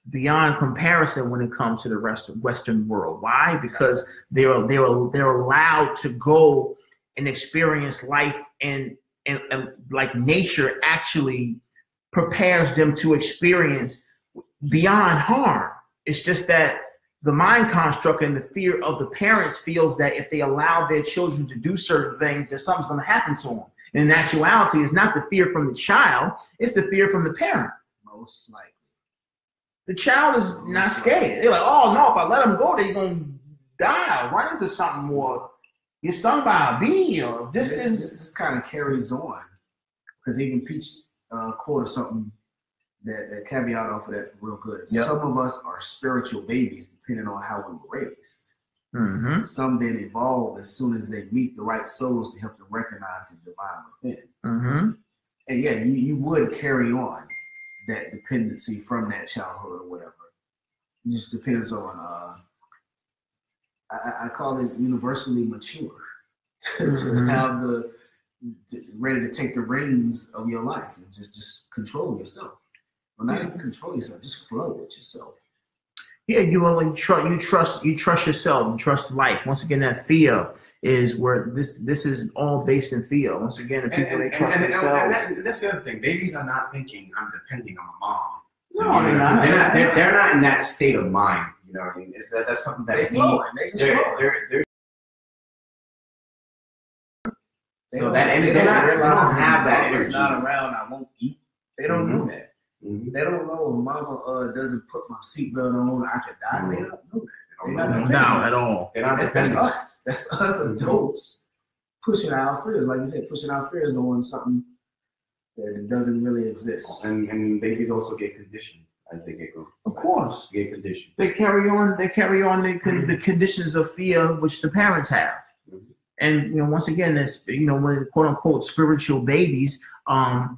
beyond comparison when it comes to the rest of Western world. Why? Because they're allowed to go and experience life and like nature actually prepares them to experience beyond harm. It's just that the mind construct and the fear of the parents feels that if they allow their children to do certain things, that something's going to happen to them. And in actuality, it's not the fear from the child, it's the fear from the parent. Most likely. The child is not scared. They're like, oh no, if I let them go, they're going to die, run into something more, get stung by a bee or this kind of carries on. Because even Peach quoted something that caveat off of that real good. Yep. Some of us are spiritual babies depending on how we were raised. Mm-hmm. Some then evolve as soon as they meet the right souls to help them recognize the divine within. Mm-hmm. And yeah, you would carry on that dependency from that childhood or whatever. It just depends on, I call it universally mature to have ready to take the reins of your life and just control yourself. Well, not even control yourself, just flow with yourself. Yeah, you trust yourself, you trust life. Once again, that fear is where this is all based in fear. Once again, the people they trust themselves. That's the other thing. Babies are not thinking I'm depending on my mom. So, no, they're not. They're not in that state of mind. You know what I mean? That's something that they're So that and they don't have that energy. It's not around. I won't eat. They don't know that. Mm-hmm. They don't know if mama doesn't put my seatbelt on, I could die. They don't know that. They No not doubt at all. That's us. That's us adults pushing our fears, like you said, pushing our fears on something that doesn't really exist. And babies also get conditioned as they get grown. Of course, Get conditioned. they carry on the conditions of fear which the parents have. Mm-hmm. And once again, it's when quote unquote spiritual babies are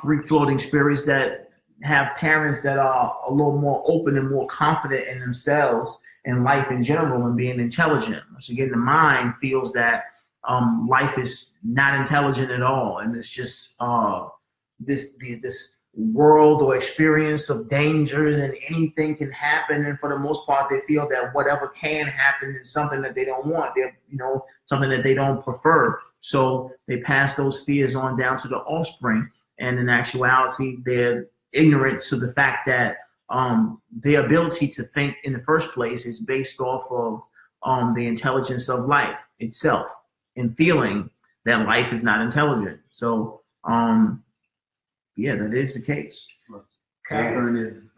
free floating spirits that have parents that are a little more open and more confident in themselves and life in general and being intelligent. Once again, the mind feels that life is not intelligent at all, and it's just this world or experience of dangers, and anything can happen. And for the most part, they feel that whatever can happen is something that they don't want. They're something that they don't prefer. So they pass those fears on down to the offspring. And in actuality, they're ignorant to the fact that their ability to think in the first place is based off of the intelligence of life itself, and feeling that life is not intelligent. So, yeah, that is the case. Catherine is.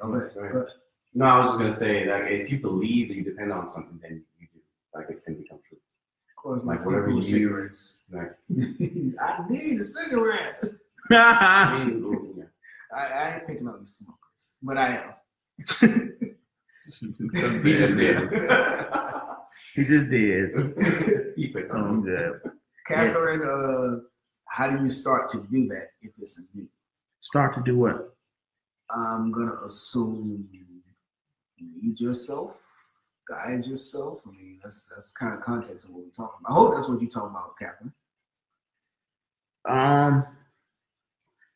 No, I was just gonna say, like, if you believe that you depend on something, then you do. Like, it's gonna become true. Of course, like whatever you cigarettes. Like, I need a cigarette. yeah. I ain't picking on the smokers, but I am. He just did. He just did. So good. Catherine, how do you start to do that if it's a new? Start to do what? I'm gonna assume lead yourself, guide yourself. I mean, that's kind of context of what we're talking about. I hope that's what you're talking about, Catherine.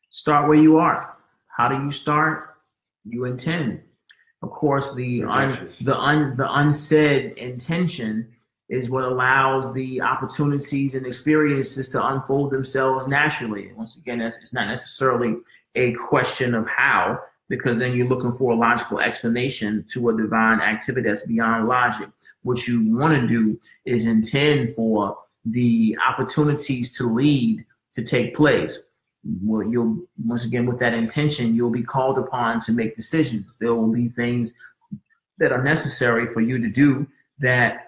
Start where you are. How do you start? You intend. Of course, the unsaid intention is what allows the opportunities and experiences to unfold themselves naturally. Once again, it's not necessarily a question of how, because then you're looking for a logical explanation to a divine activity that's beyond logic. What you want to do is intend for the opportunities to lead to take place. Well, you'll, once again, with that intention, you'll be called upon to make decisions. There will be things that are necessary for you to do that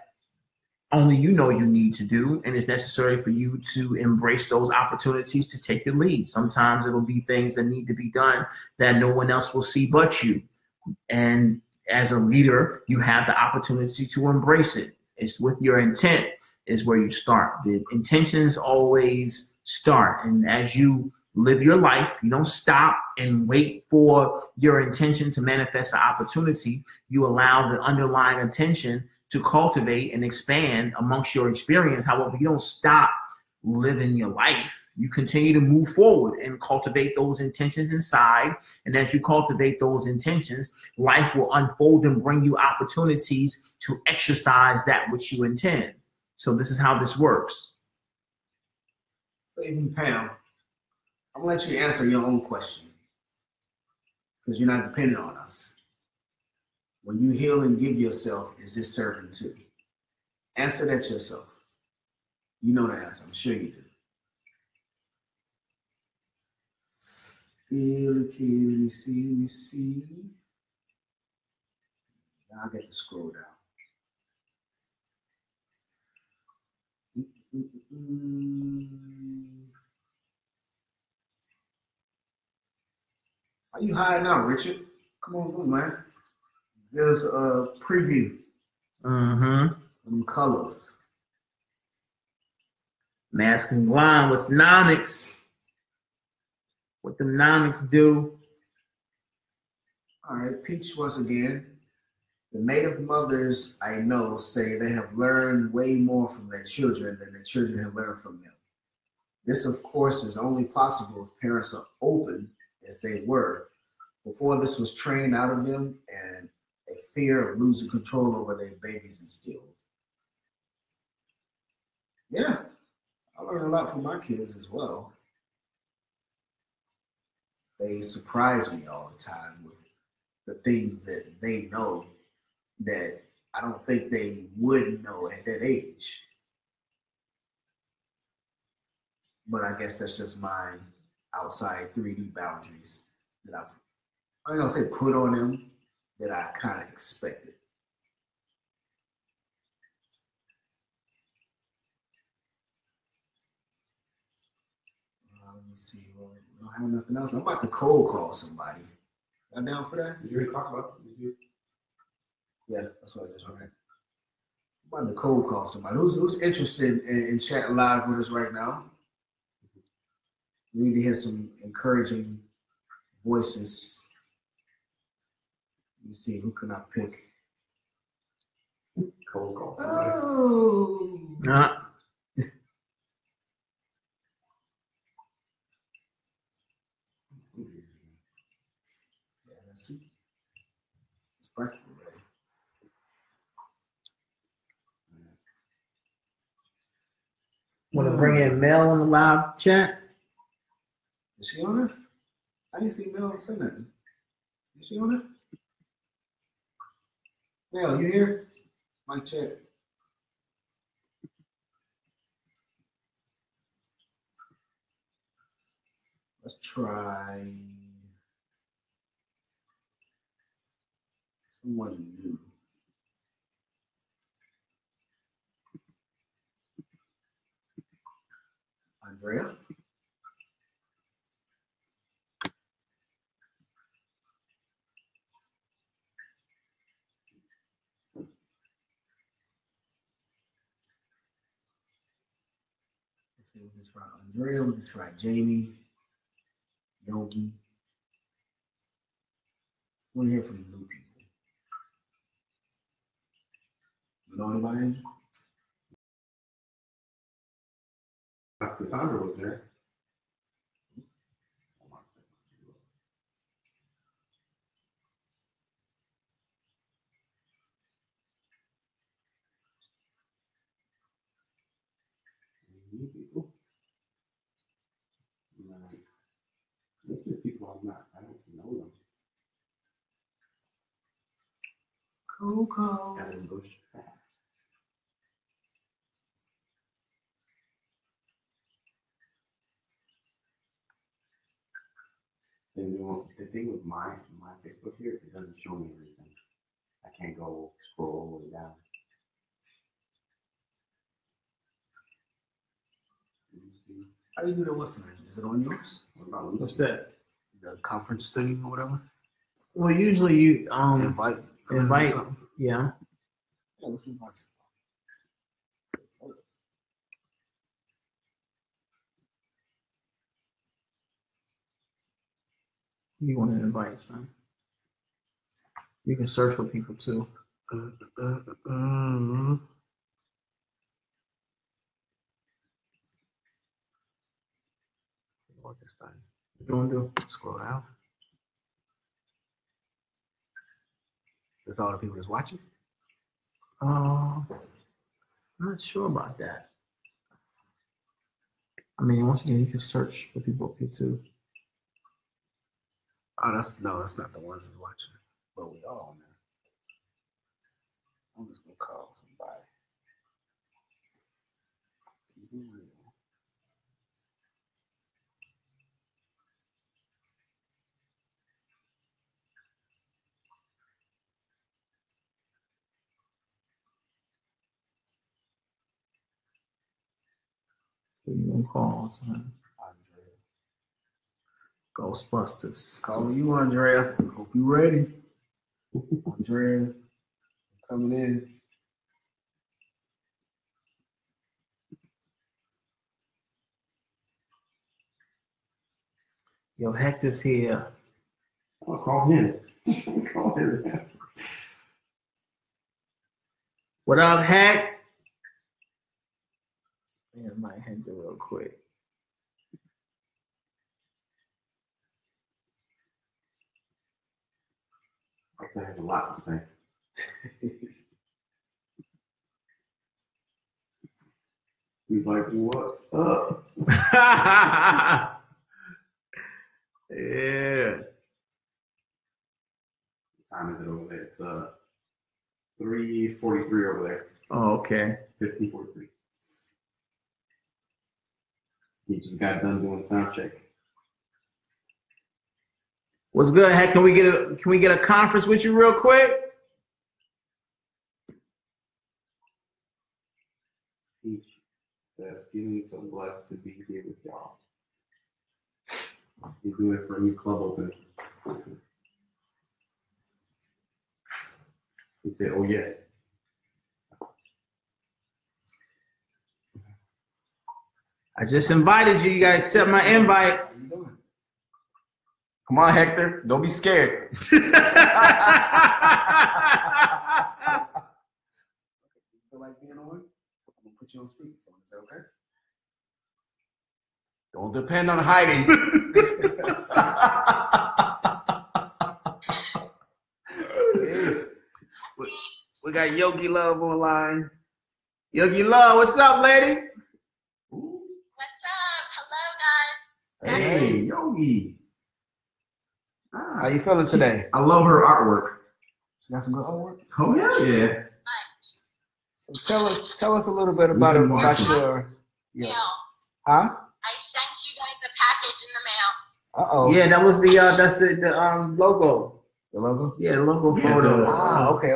only you know you need to do, and it's necessary for you to embrace those opportunities to take the lead. Sometimes it'll be things that need to be done that no one else will see but you. And as a leader, you have the opportunity to embrace it. It's with your intent is where you start. The intentions always start. And as you live your life, you don't stop and wait for your intention to manifest an opportunity. You allow the underlying intention to cultivate and expand amongst your experience. However, you don't stop living your life. You continue to move forward and cultivate those intentions inside. And as you cultivate those intentions, life will unfold and bring you opportunities to exercise that which you intend. So this is how this works. So even Pam, I'm gonna let you answer your own question because you're not dependent on us. When you heal and give yourself, is this serving to you? Answer that yourself. You know the answer. I'm sure you do. Okay, let me see. Now I get to scroll down. Are you hiding out, Richard? Come on through, man. There's a preview. Them colors. Mask and Glide, what's nomics? What the nomics do? All right, Peach once again. The Native mothers I know say they have learned way more from their children than their children have learned from them. This, of course, is only possible if parents are open as they were before this was trained out of them and a fear of losing control over their babies instilled. Yeah, I learned a lot from my kids as well. They surprise me all the time with the things that they know that I don't think they would know at that age. But I guess that's just my outside 3D boundaries that I ain't gonna say put on them, that I kind of expected. Let me see. Well, we don't have nothing else. I'm about to cold call somebody. Y'all down for that? Did you already talk about it? Yeah, that's what I just read. I'm about to cold call somebody. Who's interested in chatting live with us right now? We need to hear some encouraging voices. Let me see, who can I pick? Cold call somebody. Oh. Yeah, let's see. It's practical, right? Want to bring in Mel on the live chat? Is she on it? I didn't see Mel say nothing. Is she on it? Mel, you here? Mic check. Let's try someone new. Andrea? Let's see, we can try Andrea, we can try Jamie, Yogi. We want to hear from new people. You know anybody? Cassandra was there. New people. This is people I don't know them. Coco. Adam Bush. And the thing with my Facebook here, it doesn't show me everything. I can't go scroll all the way down. How you do that? What's the name? Is it on yours? What about Lucy? What's that? The conference thing or whatever? Well, usually you Invite. invite. Yeah. Yeah, let's invite. You want to invite some. You can search for people too. What this thing? What you want to do? Scroll down. That's all the people that's watching? I'm not sure about that. I mean, once again, you can search for people up here too. Oh, that's not the ones that's watching. But we all on there. I'm just gonna call somebody. Keep it real. Who you gonna call? Son? Andrea. Ghostbusters. Calling you, Andrea. Hope you ready. Andrea, coming in. Yo, Hector's here. Oh, call him. Call him. What up, Heck? Man, I might Hector real quick. I have a lot to say. He's like, what up? Yeah. What time is it over there? It's 3:43 over there. Oh, okay. 15:43. He just got done doing sound check. What's good? Heck, can we get a conference with you real quick? Teach says, feeling so blessed to be here with y'all. He's doing it for a new club opening. He said, "Oh yeah." I just invited you. You gotta accept my invite. How you doing? Come on, Hector. Don't be scared. You feel like being on? I'm gonna put you on speakerphone. Is that okay? Don't depend on hiding. Yes. We got Yogi Love online. Yogi Love, what's up, lady? What's up? Hello, guys. Hey, Yogi. How you feeling today? I love her artwork. She got some good artwork. Oh yeah. So tell us a little bit about We've been about watching. your Mail. huh? I sent you guys a package in the mail. Uh-oh. Yeah, that was that's the logo. The logo? Yeah, the logo Yeah, photo. Ah, okay.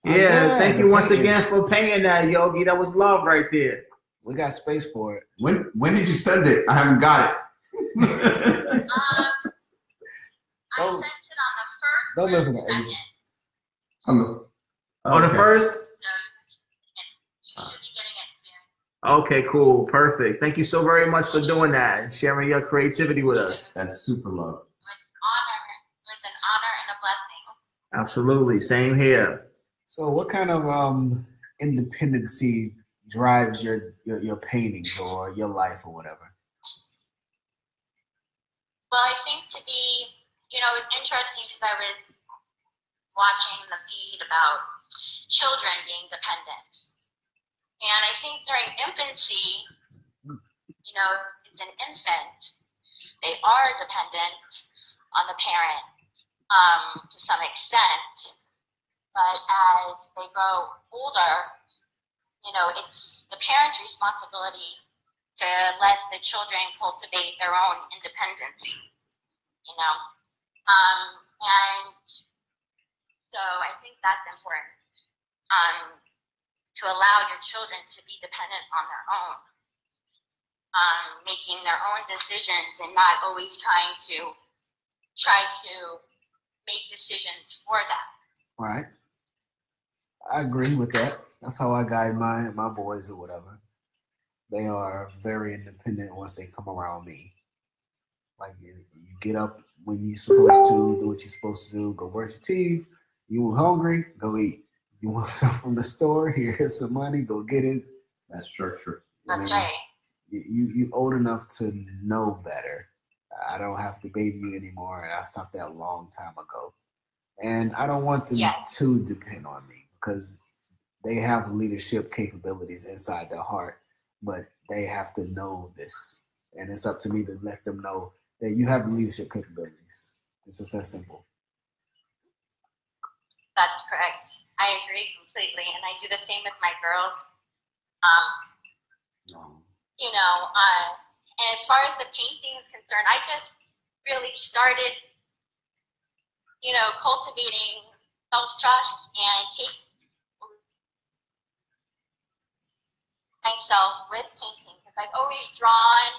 Yeah, thank you once Thank you. again for painting that, Yogi. That was love right there. We got space for it. When did you send it? I haven't got it. I Don't- sent it on the first. don't and listen to second. Asian. On the first? So you should be getting it soon. Okay, cool. Perfect. Thank you so very much for doing that and sharing your creativity with us. That's super love. It was an honor and a blessing. Absolutely. Same here. So what kind of independency drives your paintings or your life or whatever? Well, I think to be, it's interesting because I was watching the feed about children being dependent. And I think during infancy, it's an infant, they are dependent on the parent to some extent. But as they grow older, it's the parent's responsibility to let the children cultivate their own independency, and so I think that's important, to allow your children to be dependent on their own, making their own decisions and not always trying to make decisions for them. Right. I agree with that. That's how I guide my boys or whatever. They are very independent once they come around me. Like you get up when you're supposed to, do what you're supposed to do, go brush your teeth. You hungry? Go eat. You want something from the store? Here's some money. Go get it. That's structure. That's right. You old enough to know better. I don't have to baby you anymore, and I stopped that a long time ago. And I don't want them to depend on me because they have leadership capabilities inside their heart, but they have to know this. And it's up to me to let them know that you have leadership capabilities. It's just that simple. That's correct. I agree completely, and I do the same with my girls. And as far as the painting is concerned, I just really started, cultivating self-trust and take myself with painting because I've always drawn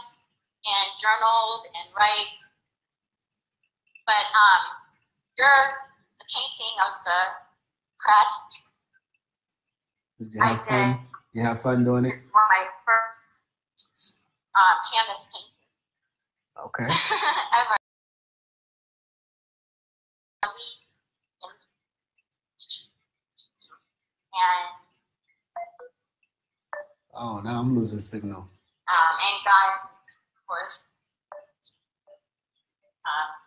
and journaled and write, but the painting of the crest. Did you have fun? You have fun doing it? It's one of my first canvas painting Okay. ever. And Oh, now I'm losing signal. and God, of course,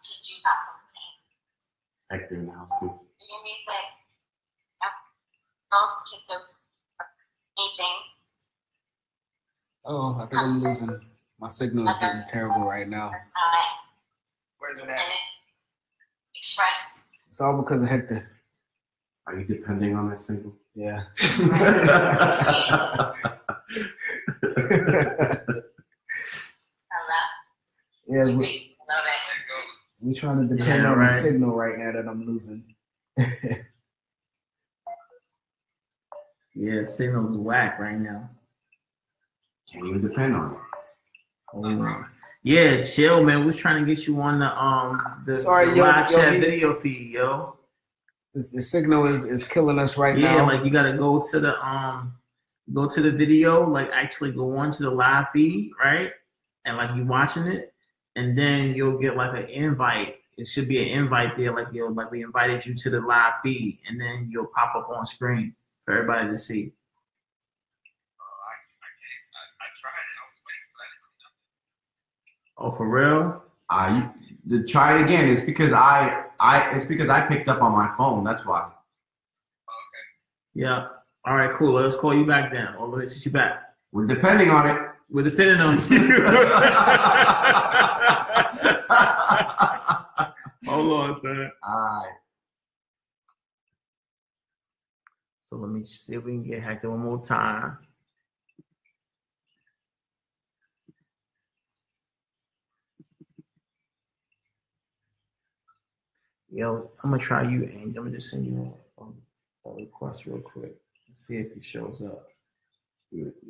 teach you how to paint. Hector in the house too. Your music, don't keep the anything. Oh, I think I'm losing. My signal is getting terrible right now. Where's it And express. It's all because of Hector. Are you depending on that single? Yeah. Yeah, Love it. we're trying to depend on the signal right now that I'm losing. Yeah, signal's whack right now. Can't even depend on it. Oh. Yeah, chill, man. We're trying to get you on the live chat video feed, yo. The signal is killing us right now. Yeah, like you gotta go to the video, like actually go on to the live feed, right? And like you watching it, and then you'll get like an invite. It should be an invite there, like we invited you to the live feed, and then you'll pop up on screen for everybody to see. Oh, for real? Try it again. It's because I picked up on my phone. That's why. Okay. Yeah. All right. Cool. Let's call you back then. Or let's get you back. We're depending on it. We're depending on you. Hold on, son. All right. So let me see if we can get Hector one more time. Yo, I'm gonna try you, and I'm gonna just send you a request real quick. Let's see if he shows up.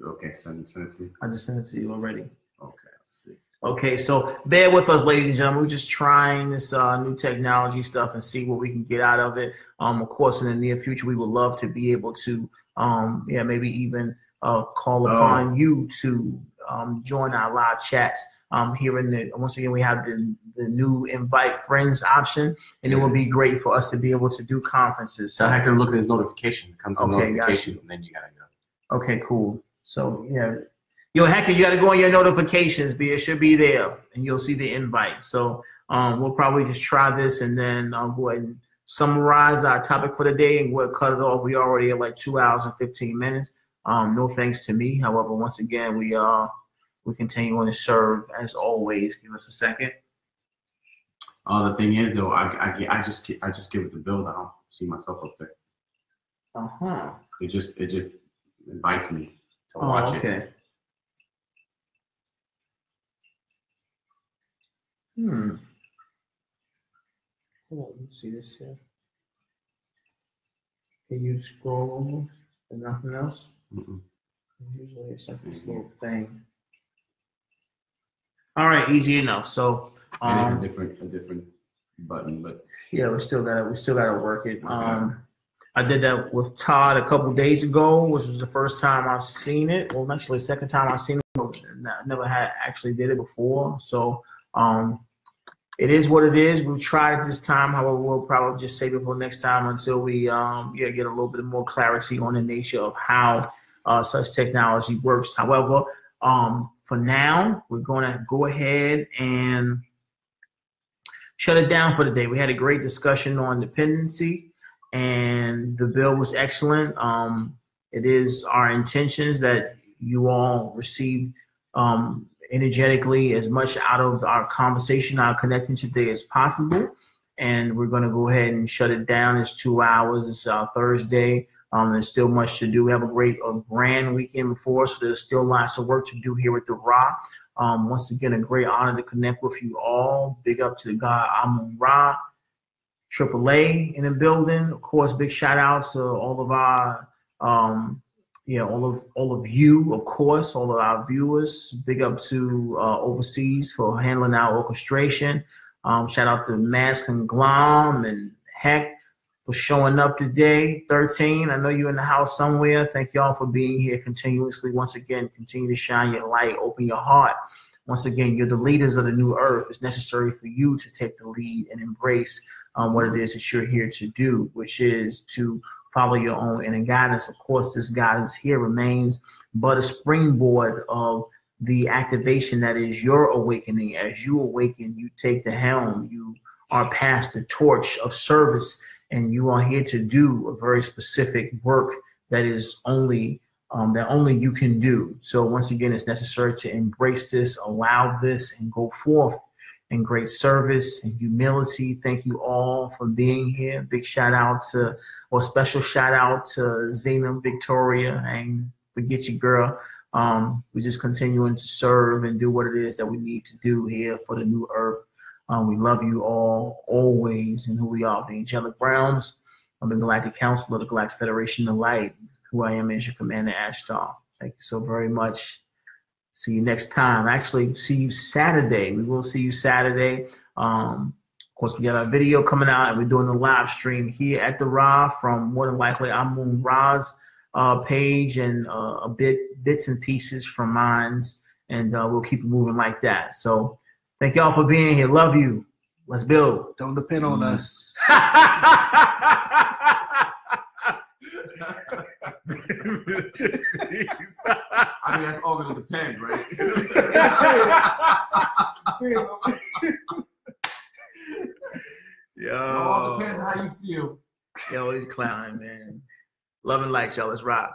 Okay, send it to me. I just sent it to you already. Okay, let's see. Okay, so bear with us, ladies and gentlemen. We're just trying this new technology stuff and see what we can get out of it. Of course, in the near future, we would love to be able to, maybe even call upon you to join our live chats. Here in the once again, we have the new invite friends option, and it would be great for us to be able to do conferences. So I have to look at his notifications. It comes in notifications, and then you gotta go. Okay, cool. So yeah. Yo, Hacker, you got to go on your notifications, it should be there, and you'll see the invite. So we'll probably just try this, and then I'll go ahead and summarize our topic for the day, and we'll cut it off. We already at like 2 hours and 15 minutes. No thanks to me. However, once again, we continue on to serve as always. Give us a second. The thing is, though, I just give it the build. I don't see myself up there. It just invites me to watch it. Hold on, let's see this here. Can you scroll over and nothing else? Usually it's like this little thing. All right, easy enough. So it's a different button, but yeah, we still gotta work it. I did that with Todd a couple days ago, which was the first time I've seen it. Well, actually, the second time I've seen it. I never had actually did it before. So it is what it is. We tried it this time. However, we'll probably just save it for next time until we get a little bit more clarity on the nature of how such technology works. However, for now, we're going to go ahead and shut it down for the day. We had a great discussion on dependency, and the bill was excellent. It is our intentions that you all receive energetically as much out of our conversation, our connection today as possible. And we're going to go ahead and shut it down. It's 2 hours. It's Thursday. There's still much to do. We have a grand weekend before us, so there's still lots of work to do here at the Ra. Once again, a great honor to connect with you all. Big up to the God Amun Ra, AAA in the building. Of course, big shout out to all of our all of you, of course, all of our viewers. Big up to overseas for handling our orchestration. Shout out to Mask and Glom and Heck for showing up today. 13, I know you're in the house somewhere. Thank y'all for being here continuously. Once again, continue to shine your light, open your heart. Once again, you're the leaders of the new earth. It's necessary for you to take the lead and embrace what it is that you're here to do, which is to follow your own inner guidance. Of course, this guidance here remains but a springboard of the activation that is your awakening. As you awaken, you take the helm. You are past the torch of service, and you are here to do a very specific work that is only you can do. So once again, it's necessary to embrace this, allow this, and go forth in great service and humility. Thank you all for being here. Big shout out special shout out to Zena Victoria, and forget you, girl. We're just continuing to serve and do what it is that we need to do here for the new earth. We love you all always, and who we are, the angelic realms of the Galactic Council of the Galactic Federation of Light, who I am as your commander, Ashtar. Thank you so very much. See you next time. Actually, see you Saturday. We will see you Saturday. Of course, we got our video coming out, and we're doing a live stream here at the Ra from more than likely Amun Ra's page and bits and pieces from mine's, and we'll keep it moving like that. So thank y'all for being here. Love you. Let's build. Don't depend on us. I mean, that's all gonna depend, right? Yo. It all depends how you feel. Yo, he's clowning, man. Love and light, y'all. Let's rock.